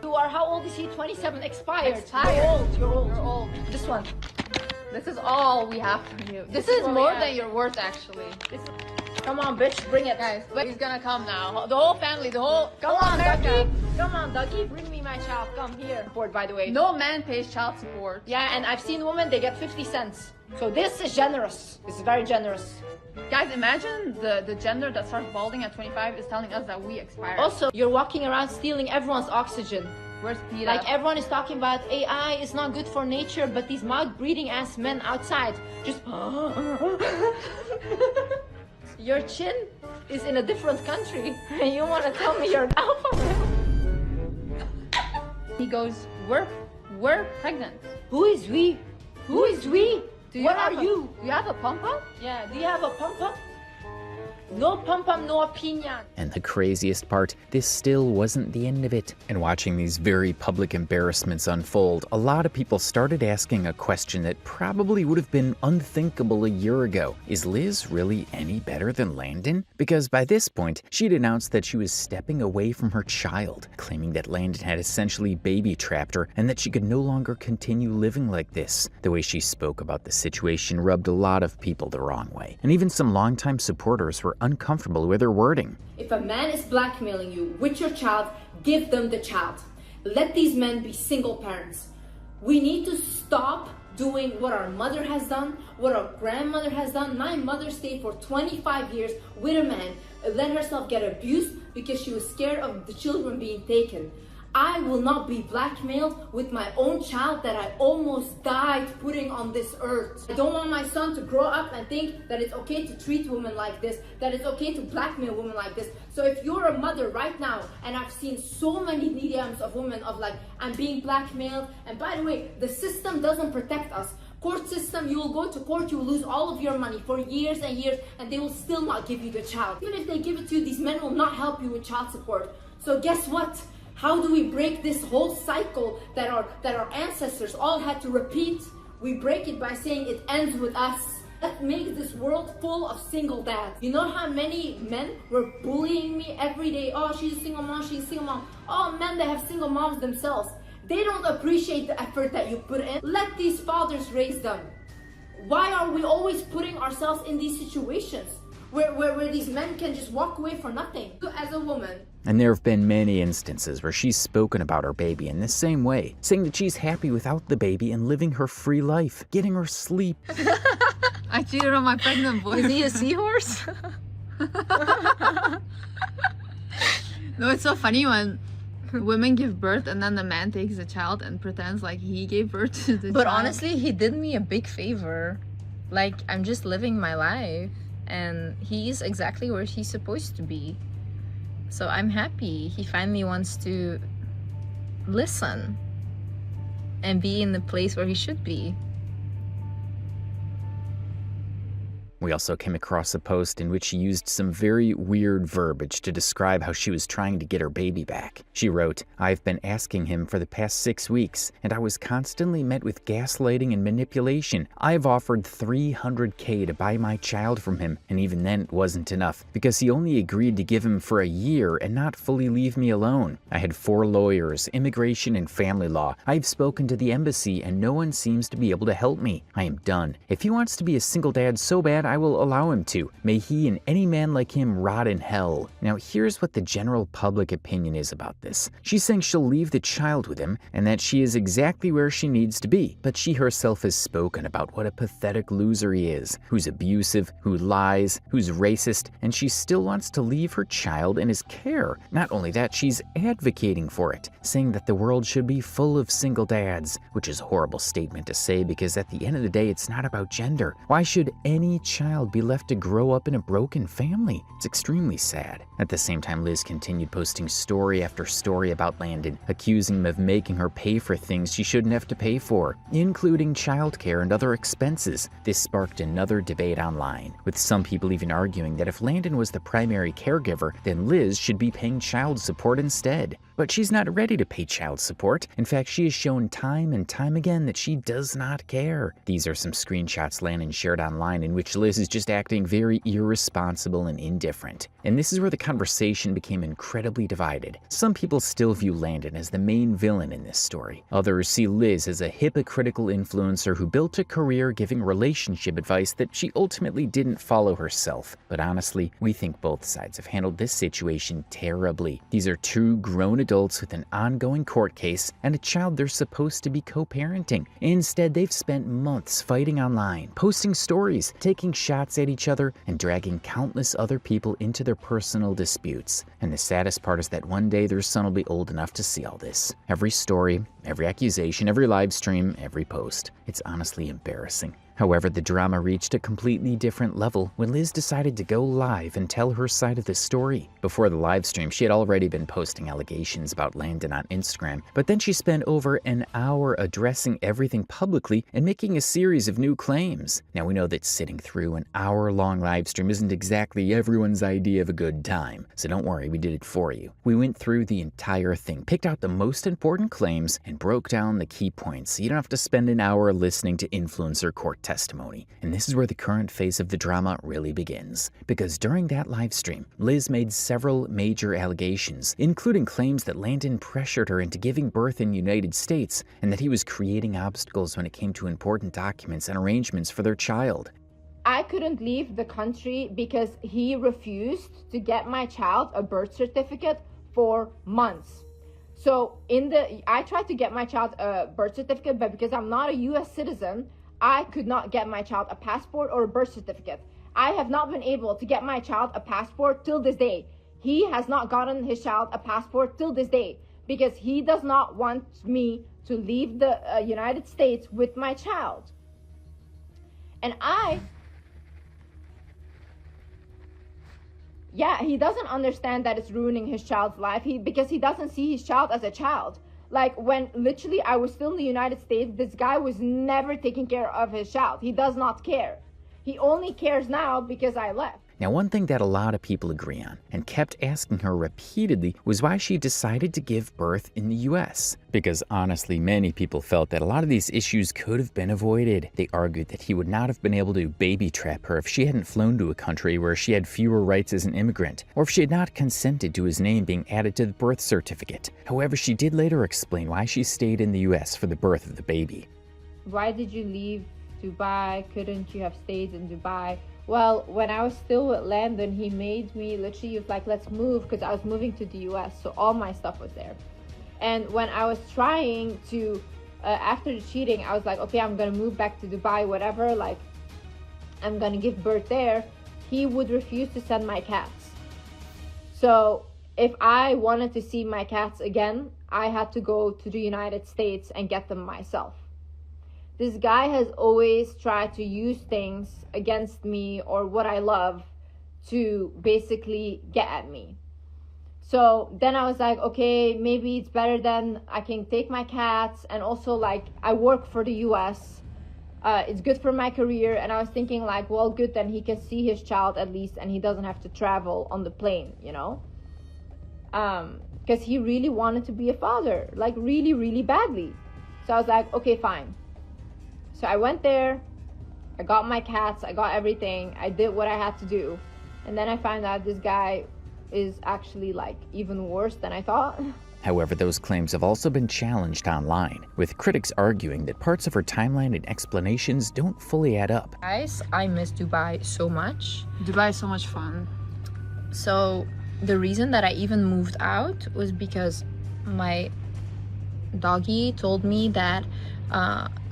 You are, how old is he? 27, expired. You're old. This one. This is all we have for you. This is more than you're worth, actually. Come on, bitch, bring it. Guys, he's gonna come now. The whole family, the whole... Come on, Dougie. Come on, Dougie, bring me my child. Come here. Support, by the way. No man pays child support. Yeah, and I've seen women, they get 50 cents. So this is generous. This is very generous. Guys, imagine the gender that starts balding at 25 is telling us that we expire. Also, you're walking around stealing everyone's oxygen. Where's Peter? Like, everyone is talking about AI is not good for nature, but these mouth-breathing ass men outside just... Your chin is in a different country, and you want to tell me you're an alpha male? He goes, we're pregnant. Who is we? Who is we? What are you? Do you have a pump up? Yeah, do you have a pump up? No pom-pom, no opinion. And the craziest part, this still wasn't the end of it. And watching these very public embarrassments unfold, a lot of people started asking a question that probably would have been unthinkable a year ago. Is Liz really any better than Landon? Because by this point, she'd announced that she was stepping away from her child, claiming that Landon had essentially baby-trapped her and that she could no longer continue living like this. The way she spoke about the situation rubbed a lot of people the wrong way, and even some longtime supporters were uncomfortable with her wording. If a man is blackmailing you with your child, give them the child. Let these men be single parents. We need to stop doing what our mother has done, what our grandmother has done. My mother stayed for 25 years with a man, let herself get abused because she was scared of the children being taken. I will not be blackmailed with my own child that I almost died putting on this earth. I don't want my son to grow up and think that it's okay to treat women like this, that it's okay to blackmail women like this. So if you're a mother right now, and I've seen so many DMs of women of like, I'm being blackmailed, and by the way, the system doesn't protect us. Court system, you will go to court, you will lose all of your money for years and years, and they will still not give you the child. Even if they give it to you, these men will not help you with child support. So guess what? How do we break this whole cycle that our ancestors all had to repeat? We break it by saying it ends with us. That makes this world full of single dads. You know how many men were bullying me every day? Oh, she's a single mom, she's a single mom. Oh, men that have single moms themselves. They don't appreciate the effort that you put in. Let these fathers raise them. Why are we always putting ourselves in these situations where these men can just walk away for nothing? As a woman, and there have been many instances where she's spoken about her baby in the same way, saying that she's happy without the baby and living her free life, getting her sleep. I cheated on my pregnant boy. Is he a seahorse? No, it's so funny when women give birth and then the man takes the child and pretends like he gave birth to the child. But honestly, he did me a big favor. Like, I'm just living my life and he's exactly where he's supposed to be. So I'm happy he finally wants to listen and be in the place where he should be. We also came across a post in which she used some very weird verbiage to describe how she was trying to get her baby back. She wrote, "I've been asking him for the past 6 weeks, and I was constantly met with gaslighting and manipulation. I've offered $300K to buy my child from him, and even then it wasn't enough, because he only agreed to give him for a year and not fully leave me alone. I had 4 lawyers, immigration and family law. I've spoken to the embassy, and no one seems to be able to help me. I am done. If he wants to be a single dad so bad, I will allow him to. May he and any man like him rot in hell." Now here's what the general public opinion is about this. She's saying she'll leave the child with him and that she is exactly where she needs to be, but she herself has spoken about what a pathetic loser he is, who's abusive, who lies, who's racist, and she still wants to leave her child in his care. Not only that, she's advocating for it, saying that the world should be full of single dads, which is a horrible statement to say because at the end of the day, it's not about gender. Why should any child be left to grow up in a broken family? It's extremely sad. At the same time, Liz continued posting story after story about Landon, accusing him of making her pay for things she shouldn't have to pay for, including childcare and other expenses. This sparked another debate online, with some people even arguing that if Landon was the primary caregiver, then Liz should be paying child support instead. But she's not ready to pay child support. In fact, she has shown time and time again that she does not care. These are some screenshots Landon shared online in which Liz is just acting very irresponsible and indifferent. And this is where the conversation became incredibly divided. Some people still view Landon as the main villain in this story. Others see Liz as a hypocritical influencer who built a career giving relationship advice that she ultimately didn't follow herself. But honestly, we think both sides have handled this situation terribly. These are 2 grown adults with an ongoing court case and a child they're supposed to be co-parenting. Instead, they've spent months fighting online, posting stories, taking shots at each other, and dragging countless other people into their personal disputes. And the saddest part is that one day their son will be old enough to see all this. Every story, every accusation, every live stream, every post. It's honestly embarrassing. However, the drama reached a completely different level when Liz decided to go live and tell her side of the story. Before the live stream, she had already been posting allegations about Landon on Instagram, but then she spent over an hour addressing everything publicly and making a series of new claims. Now, we know that sitting through an hour-long live stream isn't exactly everyone's idea of a good time, so don't worry, we did it for you. We went through the entire thing, picked out the most important claims, and broke down the key points so you don't have to spend an hour listening to influencer court testimony. And this is where the current phase of the drama really begins, because during that live stream, Liz made several major allegations, including claims that Landon pressured her into giving birth in the United States and that he was creating obstacles when it came to important documents and arrangements for their child. I couldn't leave the country because he refused to get my child a birth certificate for months. So I tried to get my child a birth certificate, but because I'm not a US citizen, I could not get my child a passport or a birth certificate. I have not been able to get my child a passport till this day. He has not gotten his child a passport till this day because he does not want me to leave the United States with my child. And he doesn't understand that it's ruining his child's life because he doesn't see his child as a child. Like, when literally I was still in the United States, this guy was never taking care of his child. He does not care. He only cares now because I left. Now, one thing that a lot of people agree on, and kept asking her repeatedly, was why she decided to give birth in the US. Because honestly, many people felt that a lot of these issues could have been avoided. They argued that he would not have been able to baby trap her if she hadn't flown to a country where she had fewer rights as an immigrant, or if she had not consented to his name being added to the birth certificate. However, she did later explain why she stayed in the US for the birth of the baby. Why did you leave Dubai? Couldn't you have stayed in Dubai? Well, when I was still with Landon, he made me literally was like, let's move, because I was moving to the US, so all my stuff was there. And when I was trying to, after the cheating, I was like, okay, I'm gonna move back to Dubai, whatever, like, I'm gonna give birth there. He would refuse to send my cats. So if I wanted to see my cats again, I had to go to the United States and get them myself. This guy has always tried to use things against me or what I love to basically get at me. So then I was like, okay, maybe it's better than I can take my cats, and also like I work for the US. It's good for my career, and I was thinking like, well, good, then he can see his child at least and he doesn't have to travel on the plane, you know? Because he really wanted to be a father, like really, really badly. So I was like, okay, fine. So I went there, I got my cats, I got everything, I did what I had to do. And then I found out this guy is actually like even worse than I thought. However, those claims have also been challenged online, with critics arguing that parts of her timeline and explanations don't fully add up. Guys, I miss Dubai so much. Dubai is so much fun. So the reason that I even moved out was because my doggy told me that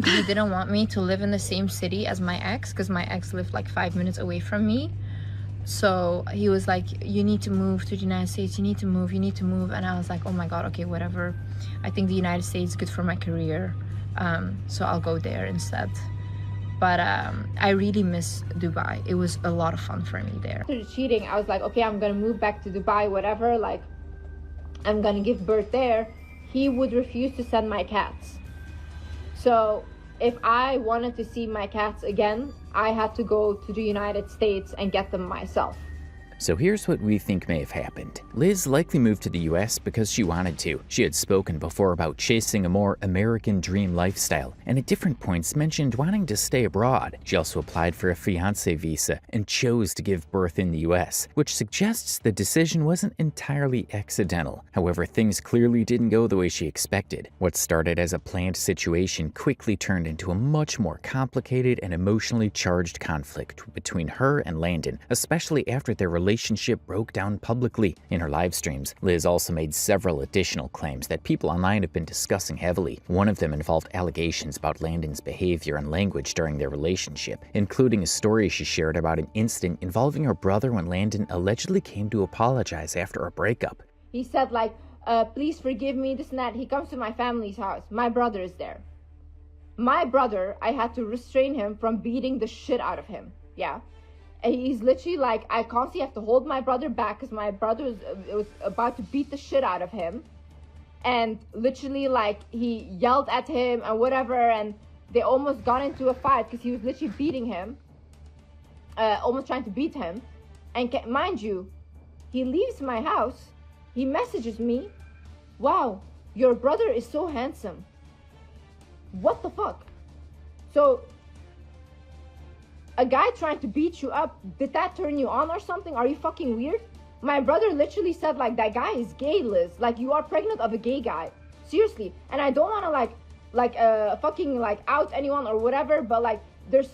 he didn't want me to live in the same city as my ex, because my ex lived like 5 minutes away from me. So he was like, you need to move to the United States, you need to move. And I was like, oh my god, okay, whatever. I think the United States is good for my career, so I'll go there instead. But I really miss Dubai. It was a lot of fun for me there. After the cheating, I was like, okay, I'm gonna move back to Dubai, whatever, like I'm gonna give birth there. He would refuse to send my cats. So if I wanted to see my cats again, I had to go to the United States and get them myself. So here's what we think may have happened. Liz likely moved to the US because she wanted to. She had spoken before about chasing a more American dream lifestyle, and at different points mentioned wanting to stay abroad. She also applied for a fiancé visa and chose to give birth in the US, which suggests the decision wasn't entirely accidental. However, things clearly didn't go the way she expected. What started as a planned situation quickly turned into a much more complicated and emotionally charged conflict between her and Landon, especially after their relationship broke down publicly. In her live streams, Liz also made several additional claims that people online have been discussing heavily. One of them involved allegations about Landon's behavior and language during their relationship, including a story she shared about an incident involving her brother when Landon allegedly came to apologize after a breakup. He said like, please forgive me, this and that. He comes to my family's house. My brother is there. My brother, I had to restrain him from beating the shit out of him. Yeah. And he's literally like, I constantly have to hold my brother back because my brother was about to beat the shit out of him. And literally, like, he yelled at him and whatever, and they almost got into a fight because he was literally beating him, almost trying to beat him. And mind you, he leaves my house, he messages me, wow, your brother is so handsome. What the fuck? So, a guy trying to beat you up, did that turn you on or something? Are you fucking weird? My brother literally said, like, that guy is gay, Liz. Like, you are pregnant of a gay guy. Seriously. And I don't want to, fucking, like, out anyone or whatever, but, like, there's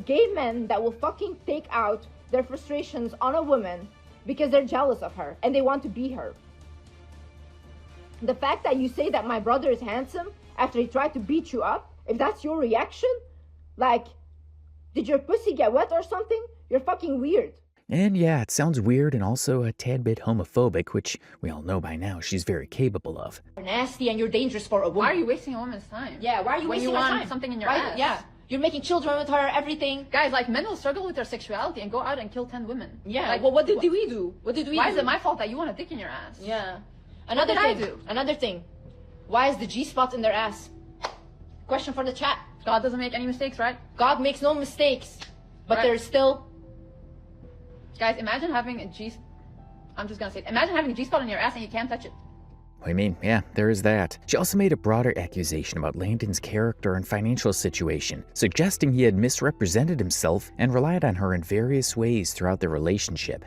gay men that will fucking take out their frustrations on a woman because they're jealous of her and they want to be her. The fact that you say that my brother is handsome after he tried to beat you up, if that's your reaction, like, did your pussy get wet or something? You're fucking weird. And yeah, it sounds weird and also a tad bit homophobic, which we all know by now she's very capable of. You're nasty and you're dangerous for a woman. Why are you wasting a woman's time? Yeah, why are you wasting her time? When you want something in your ass? Yeah, you're making children with her, everything. Guys, like, men will struggle with their sexuality and go out and kill 10 women. Yeah, like, well, what did we do? What did we do? Why is it my fault that you want a dick in your ass? Yeah. Another thing. Why is the G-spot in their ass? Question for the chat. God doesn't make any mistakes, right? God makes no mistakes. But Right. there's still... Guys, imagine having a G... I'm just gonna say it. Imagine having a G-spot in your ass and you can't touch it. I mean, yeah, there is that. She also made a broader accusation about Landon's character and financial situation, suggesting he had misrepresented himself and relied on her in various ways throughout their relationship.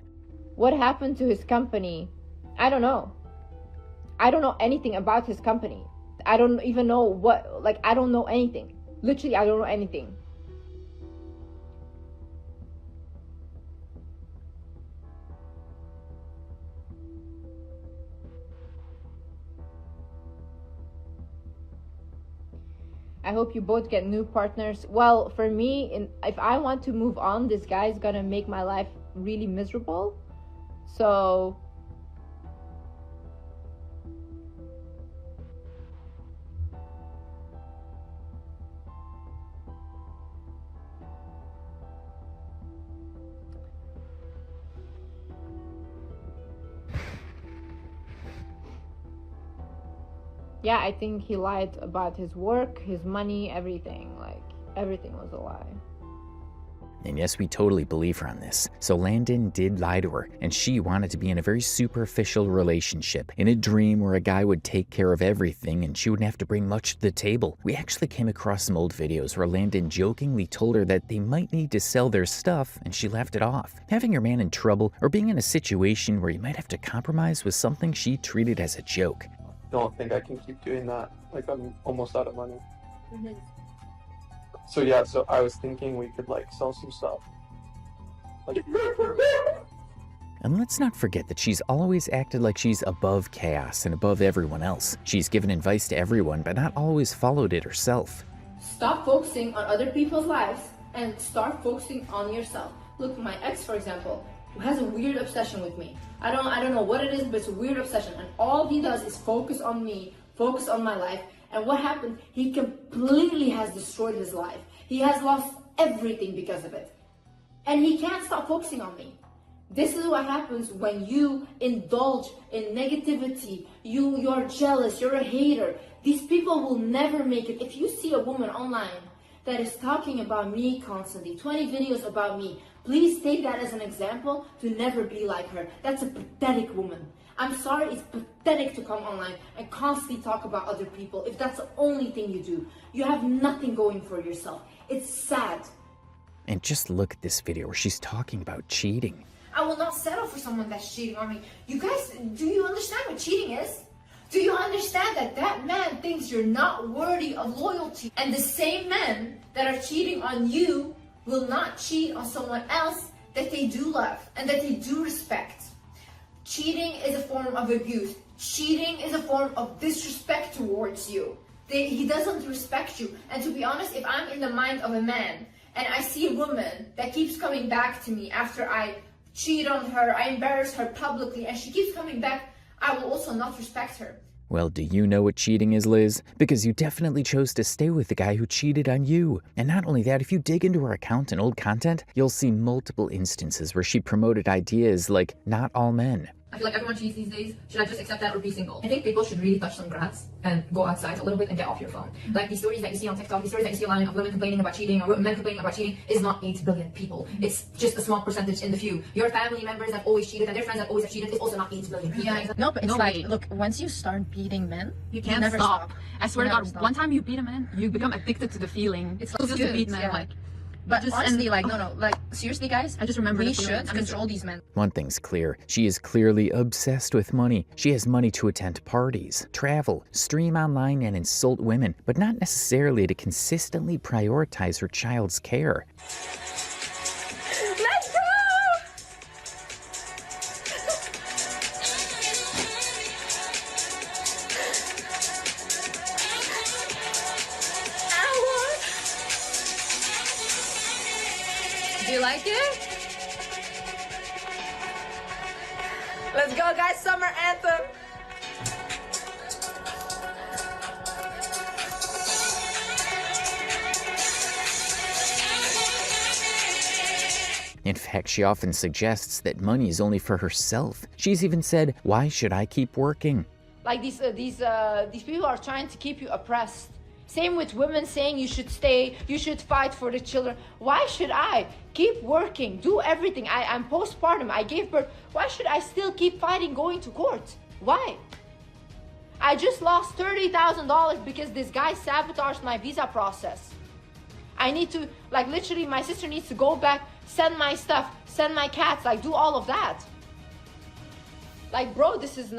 What happened to his company? I don't know. I don't know anything about his company. I don't even know what, like, I don't know anything. Literally, I don't know anything. I hope you both get new partners. Well, for me, if I want to move on, this guy's gonna make my life really miserable. So yeah, I think he lied about his work, his money, everything. Like, everything was a lie. And yes, we totally believe her on this. So Landon did lie to her, and she wanted to be in a very superficial relationship, in a dream where a guy would take care of everything and she wouldn't have to bring much to the table. We actually came across some old videos where Landon jokingly told her that they might need to sell their stuff, and she laughed it off. Having your man in trouble or being in a situation where you might have to compromise was something she treated as a joke. Don't think I can keep doing that. Like, I'm almost out of money. So yeah, so I was thinking we could like sell some stuff. Like, And let's not forget that she's always acted like she's above chaos and above everyone else. She's given advice to everyone, but not always followed it herself. Stop focusing on other people's lives and start focusing on yourself. Look, my ex, for example, who has a weird obsession with me. I don't know what it is, but it's a weird obsession. And all he does is focus on me, focus on my life. And what happened? He completely has destroyed his life. He has lost everything because of it. And he can't stop focusing on me. This is what happens when you indulge in negativity. You're jealous, you're a hater. These people will never make it. If you see a woman online that is talking about me constantly, 20 videos about me, please take that as an example to never be like her. That's a pathetic woman. I'm sorry, it's pathetic to come online and constantly talk about other people if that's the only thing you do. You have nothing going for yourself. It's sad. And just look at this video where she's talking about cheating. I will not settle for someone that's cheating on me. You guys, do you understand what cheating is? Do you understand that that man thinks you're not worthy of loyalty? And the same men that are cheating on you will not cheat on someone else that they do love and that they do respect. Cheating is a form of abuse. Cheating is a form of disrespect towards you. He doesn't respect you. And to be honest, if I'm in the mind of a man and I see a woman that keeps coming back to me after I cheat on her, I embarrass her publicly, and she keeps coming back, I will also not respect her. Well, do you know what cheating is, Liz? Because you definitely chose to stay with the guy who cheated on you. And not only that, if you dig into her account and old content, you'll see multiple instances where she promoted ideas like not all men. I feel like everyone cheats these days. Should I just accept that or be single? I think people should really touch some grass and go outside a little bit and get off your phone. Like these stories that you see on TikTok, these stories that you see online of women complaining about cheating or men complaining about cheating is not 8 billion people. It's just a small percentage in the few. Your family members that always cheated and their friends that always have cheated is also not 8 billion people. Yeah, no, but it's like, look, once you start beating men, you can't never stop. I swear to God, stop. one time you beat a man, you become addicted to the feeling. It's just to beat men, yeah. like. But just honestly, like, no, like, seriously, guys, I just remember we the feeling. should control these men. One thing's clear, she is clearly obsessed with money. She has money to attend parties, travel, stream online, and insult women, but not necessarily to consistently prioritize her child's care. Let's go! Do you like it? Let's go, guys. Summer anthem. In fact, she often suggests that money is only for herself. She's even said, "Why should I keep working?" Like these people are trying to keep you oppressed. Same with women saying you should stay, you should fight for the children. Why should I keep working, do everything? I'm postpartum, I gave birth. Why should I still keep fighting, going to court? Why? I just lost $30,000 because this guy sabotaged my visa process. I need to, like, literally my sister needs to go back, send my stuff, send my cats, like, do all of that. Like, bro, this is.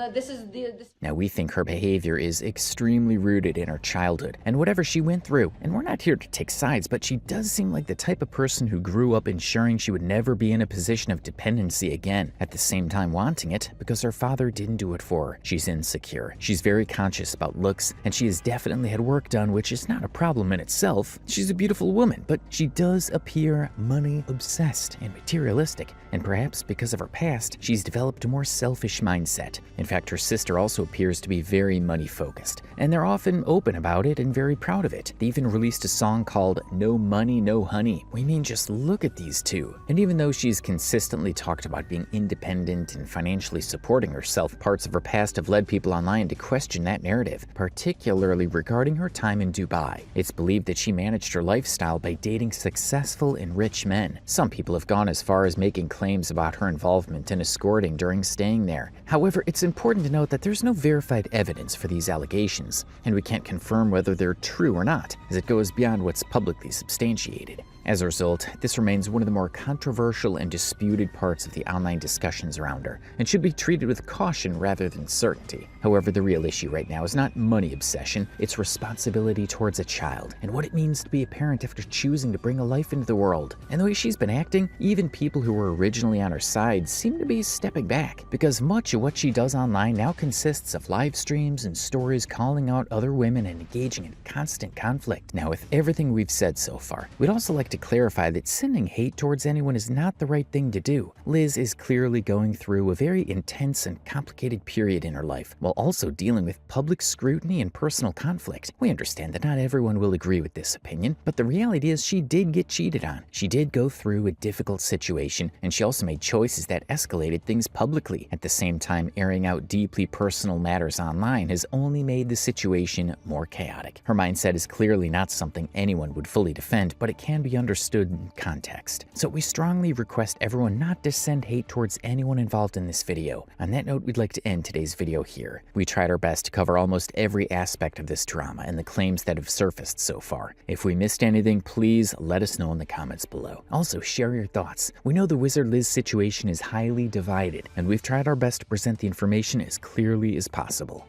Now, we think her behavior is extremely rooted in her childhood and whatever she went through. And we're not here to take sides, but she does seem like the type of person who grew up ensuring she would never be in a position of dependency again, at the same time wanting it because her father didn't do it for her. She's insecure. She's very conscious about looks, and she has definitely had work done, which is not a problem in itself. She's a beautiful woman, but she does appear money-obsessed and materialistic. And perhaps because of her past, she's developed a more selfish mindset. In fact, her sister also appears to be very money-focused, and they're often open about it and very proud of it. They even released a song called "No Money, No Honey." We mean, just look at these two. And even though she's consistently talked about being independent and financially supporting herself, parts of her past have led people online to question that narrative, particularly regarding her time in Dubai. It's believed that she managed her lifestyle by dating successful and rich men. Some people have gone as far as making claims about her involvement in escorting during staying there. However, it's important to note that there's no verified evidence for these allegations, and we can't confirm whether they're true or not, as it goes beyond what's publicly substantiated. As a result, this remains one of the more controversial and disputed parts of the online discussions around her, and should be treated with caution rather than certainty. However, the real issue right now is not money obsession, it's responsibility towards a child, and what it means to be a parent after choosing to bring a life into the world. And the way she's been acting, even people who were originally on her side seem to be stepping back, because much of what she does online now consists of live streams and stories calling out other women and engaging in constant conflict. Now, with everything we've said so far, we'd also like to clarify that sending hate towards anyone is not the right thing to do. Liz is clearly going through a very intense and complicated period in her life, while also dealing with public scrutiny and personal conflict. We understand that not everyone will agree with this opinion, but the reality is she did get cheated on. She did go through a difficult situation, and she also made choices that escalated things publicly. At the same time, airing out deeply personal matters online has only made the situation more chaotic. Her mindset is clearly not something anyone would fully defend, but it can be understood in context. So we strongly request everyone not to send hate towards anyone involved in this video. On that note, we'd like to end today's video here. We tried our best to cover almost every aspect of this drama and the claims that have surfaced so far. If we missed anything, please let us know in the comments below. Also, share your thoughts. We know the Wizard Liz situation is highly divided, and we've tried our best to present the information as clearly as possible.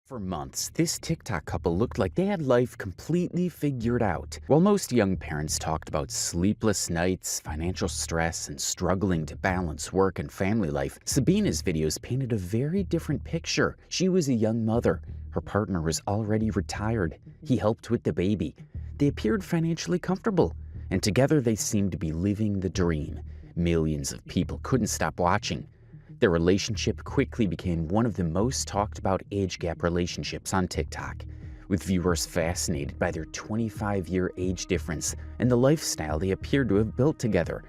For months, this TikTok couple looked like they had life completely figured out. While most young parents talked about sleepless nights, financial stress, and struggling to balance work and family life, Sabina's videos painted a very different picture. She was a young mother. Her partner was already retired. He helped with the baby. They appeared financially comfortable, and together they seemed to be living the dream. Millions of people couldn't stop watching. Their relationship quickly became one of the most talked about age gap relationships on TikTok, with viewers fascinated by their 25-year age difference and the lifestyle they appeared to have built together.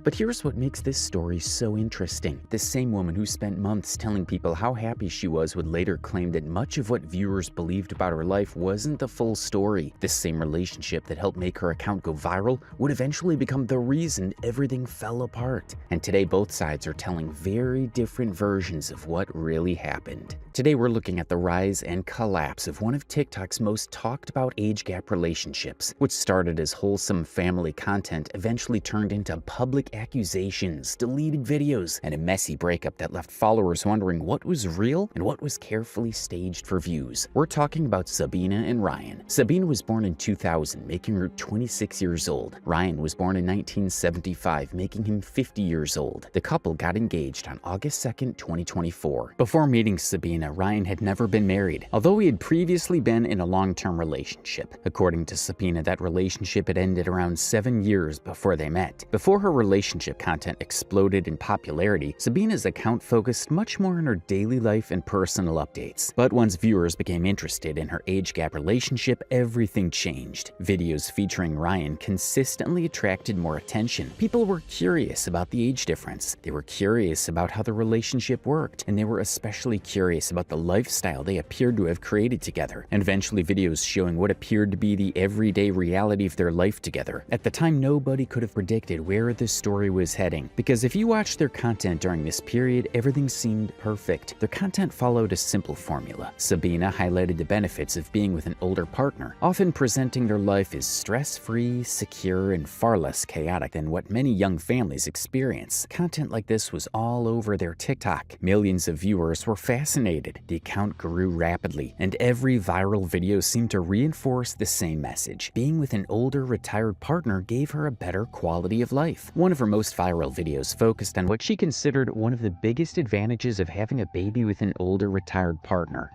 But here's what makes this story so interesting. This same woman who spent months telling people how happy she was would later claim that much of what viewers believed about her life wasn't the full story. This same relationship that helped make her account go viral would eventually become the reason everything fell apart. And today both sides are telling very different versions of what really happened. Today we're looking at the rise and collapse of one of TikTok's most talked about age gap relationships, which started as wholesome family content eventually turned into public accusations, deleted videos, and a messy breakup that left followers wondering what was real and what was carefully staged for views. We're talking about Sabina and Ryan. Sabina was born in 2000, making her 26 years old. Ryan was born in 1975, making him 50 years old. The couple got engaged on August 2nd, 2024. Before meeting Sabina, Ryan had never been married, although he had previously been in a long-term relationship. According to Sabina, that relationship had ended around 7 years before they met. Before her relationship content exploded in popularity, Sabina's account focused much more on her daily life and personal updates. But once viewers became interested in her age gap relationship, everything changed. Videos featuring Ryan consistently attracted more attention. People were curious about the age difference. They were curious about how the relationship worked, and they were especially curious about the lifestyle they appeared to have created together. And eventually videos showing what appeared to be the everyday reality of their life together. At the time, nobody could have predicted where this story was heading, because if you watched their content during this period, everything seemed perfect. Their content followed a simple formula. Sabina highlighted the benefits of being with an older partner, often presenting their life as stress-free, secure, and far less chaotic than what many young families experience. Content like this was all over their TikTok. Millions of viewers were fascinated. The account grew rapidly, and every viral video seemed to reinforce the same message. Being with an older, retired partner gave her a better quality of life. One of her most viral videos focused on what she considered one of the biggest advantages of having a baby with an older, retired partner.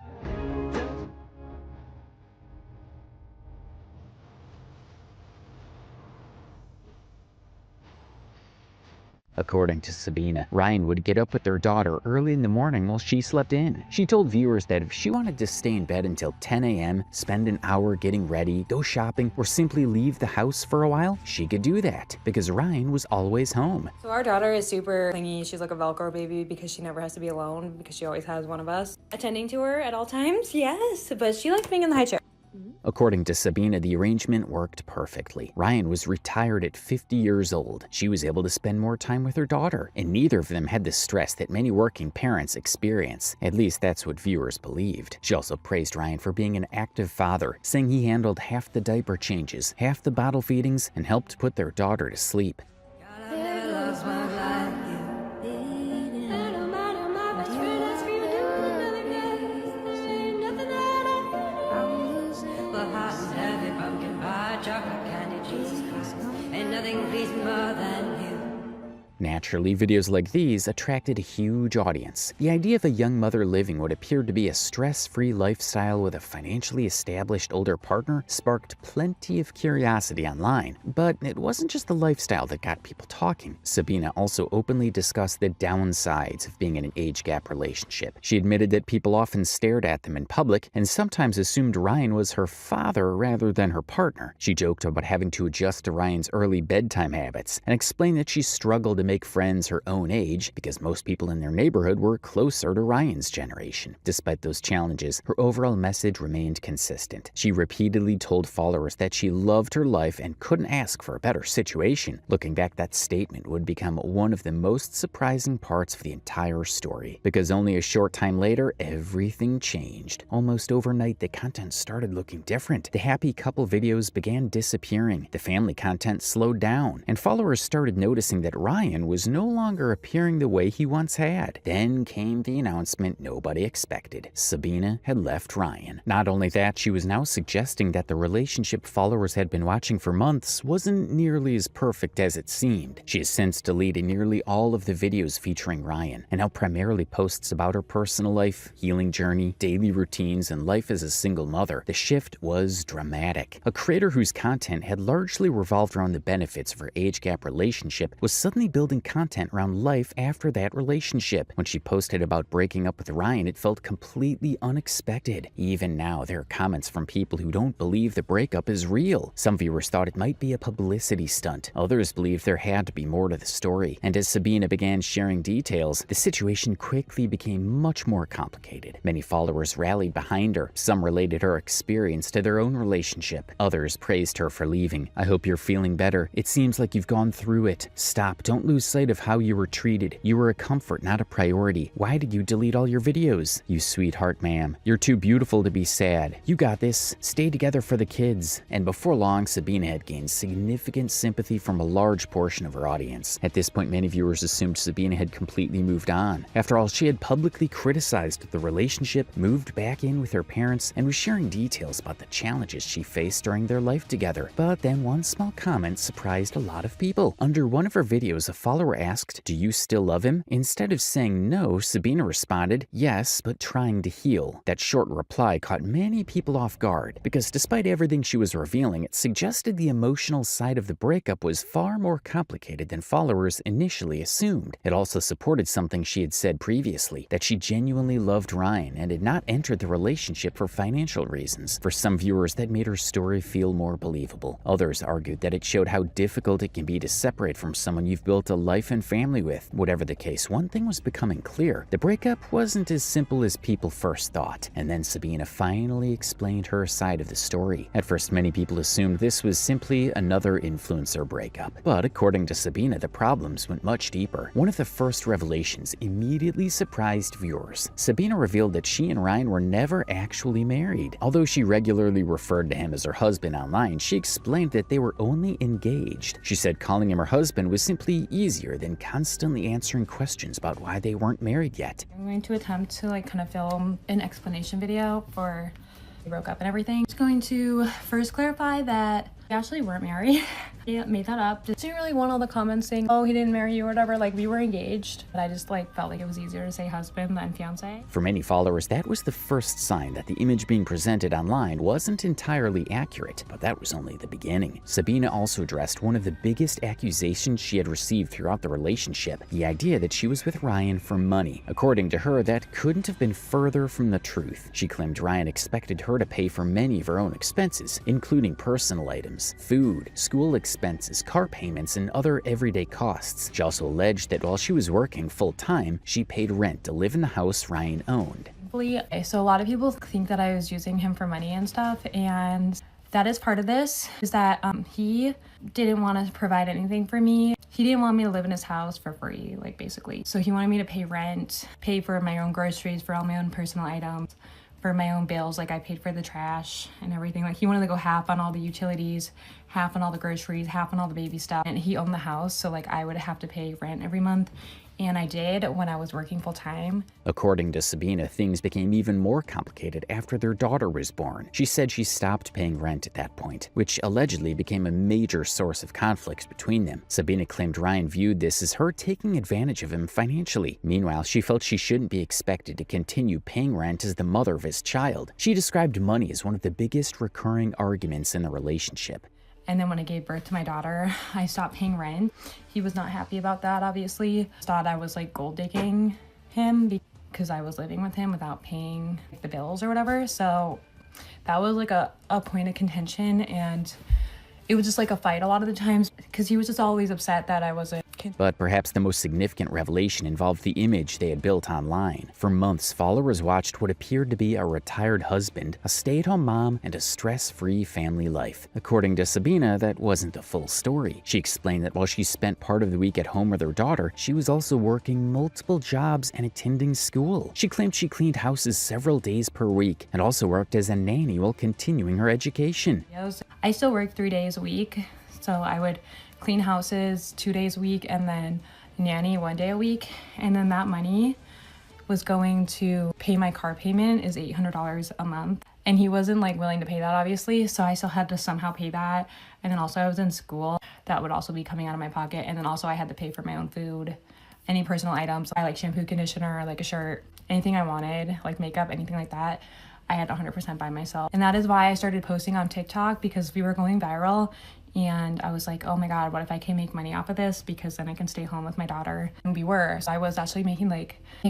According to Sabina, Ryan would get up with their daughter early in the morning while she slept in. She told viewers that if she wanted to stay in bed until 10 a.m., spend an hour getting ready, go shopping, or simply leave the house for a while, she could do that because Ryan was always home. So our daughter is super clingy. She's like a Velcro baby because she never has to be alone because she always has one of us attending to her at all times. Yes, but she likes being in the high chair. According to Sabina, the arrangement worked perfectly. Ryan was retired at 50 years old. She was able to spend more time with her daughter, and neither of them had the stress that many working parents experience. At least that's what viewers believed. She also praised Ryan for being an active father, saying he handled half the diaper changes, half the bottle feedings, and helped put their daughter to sleep. Naturally, videos like these attracted a huge audience. The idea of a young mother living what appeared to be a stress-free lifestyle with a financially established older partner sparked plenty of curiosity online. But it wasn't just the lifestyle that got people talking. Sabina also openly discussed the downsides of being in an age gap relationship. She admitted that people often stared at them in public and sometimes assumed Ryan was her father rather than her partner. She joked about having to adjust to Ryan's early bedtime habits and explained that she struggled to make friends her own age because most people in their neighborhood were closer to Ryan's generation. Despite those challenges, her overall message remained consistent. She repeatedly told followers that she loved her life and couldn't ask for a better situation. Looking back, that statement would become one of the most surprising parts of the entire story, because only a short time later, everything changed. Almost overnight, the content started looking different. The happy couple videos began disappearing. The family content slowed down, and followers started noticing that Ryan was no longer appearing the way he once had. Then came the announcement nobody expected. Sabina had left Ryan. Not only that, she was now suggesting that the relationship followers had been watching for months wasn't nearly as perfect as it seemed. She has since deleted nearly all of the videos featuring Ryan, and now primarily posts about her personal life, healing journey, daily routines, and life as a single mother. The shift was dramatic. A creator whose content had largely revolved around the benefits of her age gap relationship was suddenly building creating content around life after that relationship. When she posted about breaking up with Ryan, it felt completely unexpected. Even now, there are comments from people who don't believe the breakup is real. Some viewers thought it might be a publicity stunt. Others believed there had to be more to the story. And as Sabina began sharing details, the situation quickly became much more complicated. Many followers rallied behind her. Some related her experience to their own relationship. Others praised her for leaving. "I hope you're feeling better. It seems like you've gone through it. Stop. Don't lose sight of how you were treated. You were a comfort, not a priority. Why did you delete all your videos? You sweetheart, ma'am. You're too beautiful to be sad. You got this. Stay together for the kids." And before long, Sabina had gained significant sympathy from a large portion of her audience. At this point, many viewers assumed Sabina had completely moved on. After all, she had publicly criticized the relationship, moved back in with her parents, and was sharing details about the challenges she faced during their life together. But then one small comment surprised a lot of people. Under one of her videos, a follower asked, "Do you still love him?" Instead of saying no, Sabina responded, "Yes, but trying to heal." That short reply caught many people off guard, because despite everything she was revealing, it suggested the emotional side of the breakup was far more complicated than followers initially assumed. It also supported something she had said previously, that she genuinely loved Ryan and had not entered the relationship for financial reasons. For some viewers, that made her story feel more believable. Others argued that it showed how difficult it can be to separate from someone you've built a life and family with. Whatever the case, one thing was becoming clear. The breakup wasn't as simple as people first thought. And then Sabina finally explained her side of the story. At first, many people assumed this was simply another influencer breakup. But according to Sabina, the problems went much deeper. One of the first revelations immediately surprised viewers. Sabina revealed that she and Ryan were never actually married. Although she regularly referred to him as her husband online, she explained that they were only engaged. She said calling him her husband was simply easier than constantly answering questions about why they weren't married yet. I'm going to attempt to kind of film an explanation video for we broke up and everything. I'm just going to first clarify that we actually weren't married. He made that up. Just didn't really want all the comments saying, "Oh, he didn't marry you," or whatever. Like, we were engaged, but I just felt like it was easier to say husband than fiance. For many followers, that was the first sign that the image being presented online wasn't entirely accurate, but that was only the beginning. Sabina also addressed one of the biggest accusations she had received throughout the relationship, the idea that she was with Ryan for money. According to her, that couldn't have been further from the truth. She claimed Ryan expected her to pay for many of her own expenses, including personal items, food, school expenses, car payments, and other everyday costs. She also alleged that while she was working full-time, she paid rent to live in the house Ryan owned. So a lot of people think that I was using him for money and stuff, and that is part of this, is that he didn't want to provide anything for me. He didn't want me to live in his house for free, basically. So he wanted me to pay rent, pay for my own groceries, for all my own personal items, for my own bills. I paid for the trash and everything. He wanted to go half on all the utilities, half on all the groceries, half on all the baby stuff. And he owned the house, so I would have to pay rent every month. And I did when I was working full time. According to Sabina, things became even more complicated after their daughter was born. She said she stopped paying rent at that point, which allegedly became a major source of conflict between them. Sabina claimed Ryan viewed this as her taking advantage of him financially. Meanwhile, she felt she shouldn't be expected to continue paying rent as the mother of his child. She described money as one of the biggest recurring arguments in the relationship. And then when I gave birth to my daughter, I stopped paying rent. He was not happy about that, obviously. Thought I was gold digging him because I was living with him without paying the bills or whatever. So that was a point of contention, and it was just a fight a lot of the times because he was just always upset that I wasn't. But perhaps the most significant revelation involved the image they had built online. For months, followers watched what appeared to be a retired husband, a stay-at-home mom, and a stress-free family life. According to Sabina, that wasn't the full story. She explained that while she spent part of the week at home with her daughter, she was also working multiple jobs and attending school. She claimed she cleaned houses several days per week and also worked as a nanny while continuing her education. I still work 3 days a week, so I would clean houses 2 days a week and then nanny 1 day a week. And then that money was going to pay my car payment, is $800 a month. And he wasn't willing to pay that, obviously, so I still had to somehow pay that. And then also I was in school, that would also be coming out of my pocket. And then also I had to pay for my own food, any personal items. I shampoo, conditioner, a shirt, anything I wanted, makeup, anything like that. I had 100% by myself. And that is why I started posting on TikTok, because we were going viral And I was like, oh my God, what if I can make money off of this? Because then I can stay home with my daughter. And we were. So I was actually making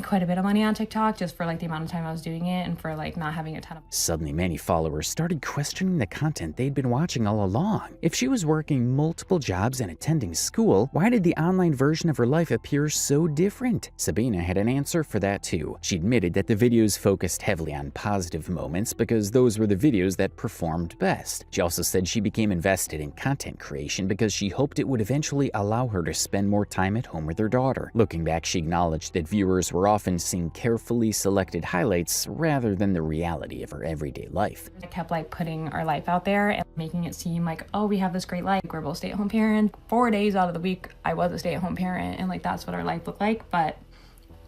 quite a bit of money on TikTok just for the amount of time I was doing it and for not having a ton of. Suddenly, many followers started questioning the content they'd been watching all along. If she was working multiple jobs and attending school, why did the online version of her life appear so different? Sabina had an answer for that too. She admitted that the videos focused heavily on positive moments because those were the videos that performed best. She also said she became invested in content creation because she hoped it would eventually allow her to spend more time at home with her daughter. Looking back, she acknowledged that viewers were often seeing carefully selected highlights rather than the reality of her everyday life. I kept putting our life out there and making it seem like, oh, we have this great life. We're both stay-at-home parents. 4 days out of the week, I was a stay-at-home parent, and that's what our life looked like. But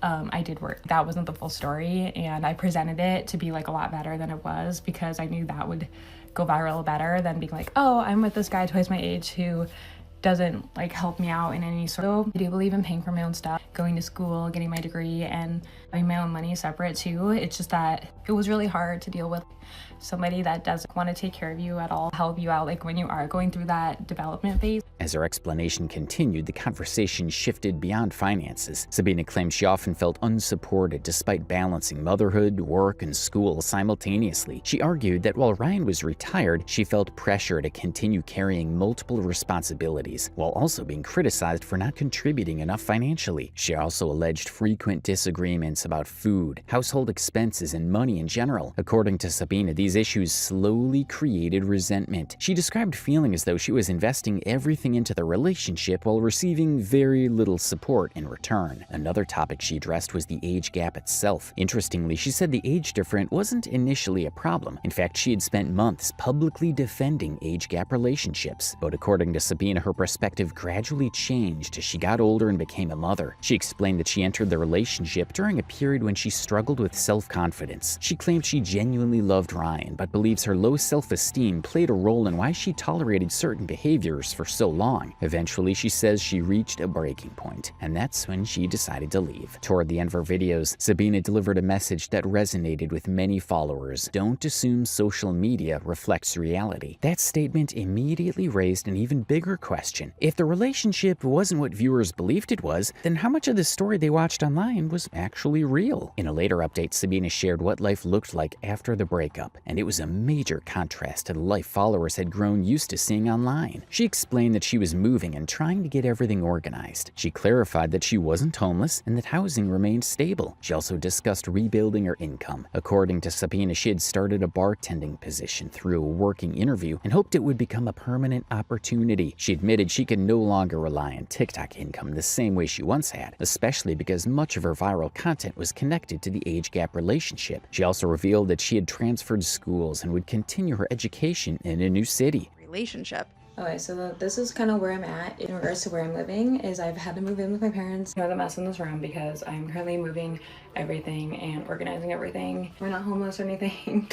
I did work. That wasn't the full story, and I presented it to be a lot better than it was because I knew that would go viral better than being oh, I'm with this guy twice my age who doesn't help me out in any sort of. I do believe in paying for my own stuff, going to school, getting my degree, and having my own money separate too. It's just that it was really hard to deal with somebody that doesn't want to take care of you at all, help you out when you are going through that development phase. As her explanation continued, the conversation shifted beyond finances. Sabina claimed she often felt unsupported despite balancing motherhood, work, and school simultaneously. She argued that while Ryan was retired, she felt pressure to continue carrying multiple responsibilities, while also being criticized for not contributing enough financially. She also alleged frequent disagreements about food, household expenses, and money in general. According to Sabina, these issues slowly created resentment. She described feeling as though she was investing everything into the relationship while receiving very little support in return. Another topic she addressed was the age gap itself. Interestingly, she said the age difference wasn't initially a problem. In fact, she had spent months publicly defending age gap relationships. But according to Sabina, her perspective gradually changed as she got older and became a mother. She explained that she entered the relationship during a period when she struggled with self-confidence. She claimed she genuinely loved Ryan, but believes her low self-esteem played a role in why she tolerated certain behaviors for so long. Eventually, she says she reached a breaking point, and that's when she decided to leave. Toward the end of her videos, Sabina delivered a message that resonated with many followers. Don't assume social media reflects reality. That statement immediately raised an even bigger question. If the relationship wasn't what viewers believed it was, then how much of the story they watched online was actually real? In a later update, Sabina shared what life looked like after the breakup, and it was a major contrast to the life followers had grown used to seeing online. She explained that she was moving and trying to get everything organized. She clarified that she wasn't homeless and that housing remained stable. She also discussed rebuilding her income. According to Sabina, she had started a bartending position through a working interview and hoped it would become a permanent opportunity. She admitted she could no longer rely on TikTok income the same way she once had, especially because much of her viral content was connected to the age gap relationship. She also revealed that she had transferred schools and would continue her education in a new city. Relationship. Okay, so this is kind of where I'm at in regards to where I'm living. Is I've had to move in with my parents. I'm the mess in this room because I'm currently moving everything and organizing everything. We're not homeless or anything,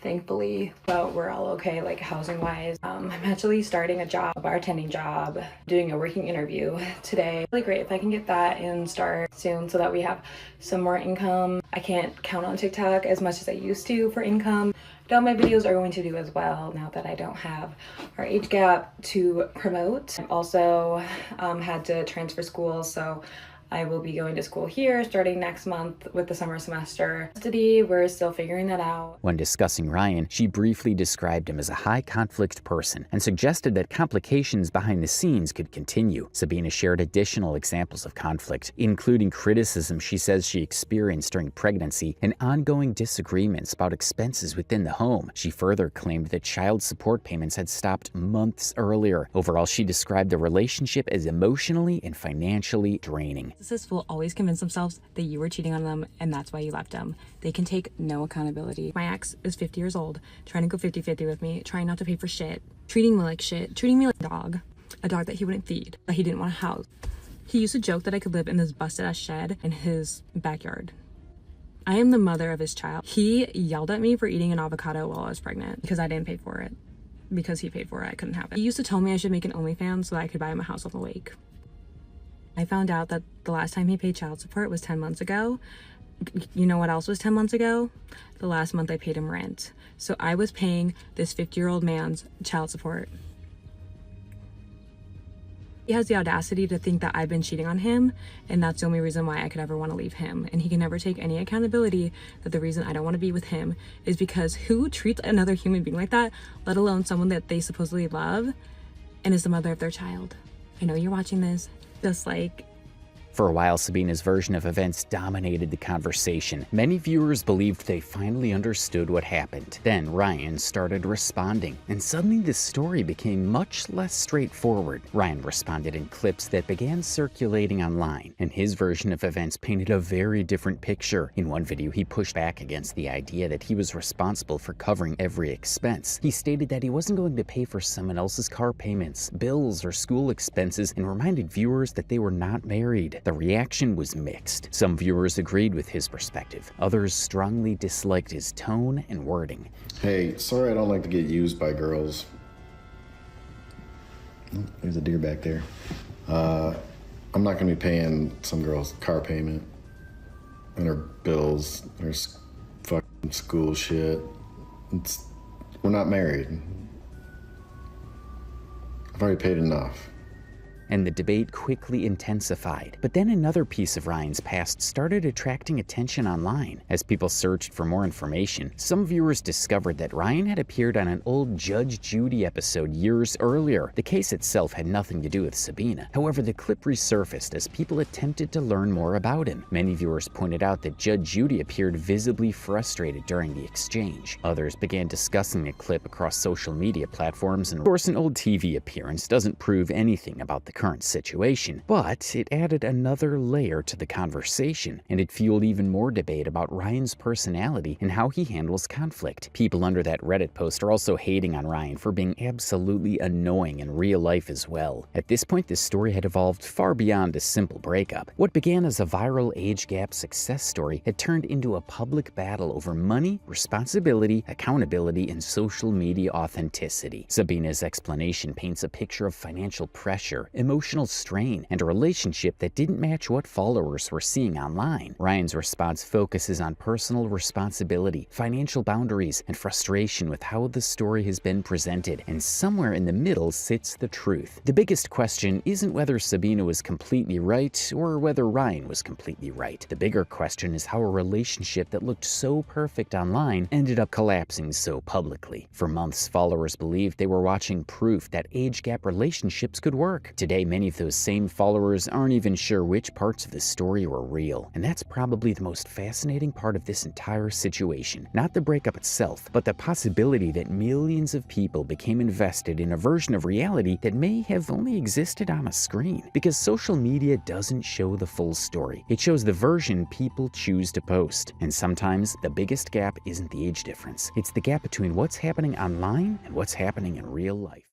thankfully, but we're all okay, housing wise. I'm actually starting a job, a bartending job, doing a working interview today. Really great if I can get that and start soon so that we have some more income. I can't count on TikTok as much as I used to for income. All my videos are going to do as well now that I don't have our age gap to promote. I've also had to transfer schools, so I will be going to school here starting next month with the summer semester. We're still figuring that out. When discussing Ryan, she briefly described him as a high-conflict person and suggested that complications behind the scenes could continue. Sabina shared additional examples of conflict, including criticism she says she experienced during pregnancy and ongoing disagreements about expenses within the home. She further claimed that child support payments had stopped months earlier. Overall, she described the relationship as emotionally and financially draining. Narcissists will always convince themselves that you were cheating on them and that's why you left them. They can take no accountability. My ex is 50 years old, trying to go 50-50 with me, trying not to pay for shit, treating me like shit, treating me like a dog that he wouldn't feed, that he didn't want to house. He used to joke that I could live in this busted ass shed in his backyard. I am the mother of his child. He yelled at me for eating an avocado while I was pregnant because I didn't pay for it. Because he paid for it, I couldn't have it. He used to tell me I should make an OnlyFans so that I could buy him a house on the lake. I found out that the last time he paid child support was 10 months ago. You know what else was 10 months ago? The last month I paid him rent. So I was paying this 50-year-old man's child support. He has the audacity to think that I've been cheating on him, and that's the only reason why I could ever want to leave him. And he can never take any accountability that the reason I don't want to be with him is because who treats another human being like that, let alone someone that they supposedly love and is the mother of their child? I know you're watching this, just like... For a while, Sabina's version of events dominated the conversation. Many viewers believed they finally understood what happened. Then Ryan started responding, and suddenly the story became much less straightforward. Ryan responded in clips that began circulating online, and his version of events painted a very different picture. In one video, he pushed back against the idea that he was responsible for covering every expense. He stated that he wasn't going to pay for someone else's car payments, bills, or school expenses, and reminded viewers that they were not married. The reaction was mixed. Some viewers agreed with his perspective. Others strongly disliked his tone and wording. Hey, sorry I don't like to get used by girls. Oh, there's a deer back there. I'm not gonna be paying some girl's car payment and her bills, her fucking school shit. We're not married. I've already paid enough. And the debate quickly intensified. But then another piece of Ryan's past started attracting attention online. As people searched for more information, some viewers discovered that Ryan had appeared on an old Judge Judy episode years earlier. The case itself had nothing to do with Sabina. However, the clip resurfaced as people attempted to learn more about him. Many viewers pointed out that Judge Judy appeared visibly frustrated during the exchange. Others began discussing the clip across social media platforms, and of course an old TV appearance doesn't prove anything about the current situation, but it added another layer to the conversation, and it fueled even more debate about Ryan's personality and how he handles conflict. People under that Reddit post are also hating on Ryan for being absolutely annoying in real life as well. At this point, this story had evolved far beyond a simple breakup. What began as a viral age gap success story had turned into a public battle over money, responsibility, accountability, and social media authenticity. Sabina's explanation paints a picture of financial pressure, emotional strain, and a relationship that didn't match what followers were seeing online. Ryan's response focuses on personal responsibility, financial boundaries, and frustration with how the story has been presented, and somewhere in the middle sits the truth. The biggest question isn't whether Sabina was completely right or whether Ryan was completely right. The bigger question is how a relationship that looked so perfect online ended up collapsing so publicly. For months, followers believed they were watching proof that age gap relationships could work. Today, many of those same followers aren't even sure which parts of the story were real. And that's probably the most fascinating part of this entire situation. Not the breakup itself, but the possibility that millions of people became invested in a version of reality that may have only existed on a screen. Because social media doesn't show the full story. It shows the version people choose to post. And sometimes the biggest gap isn't the age difference. It's the gap between what's happening online and what's happening in real life.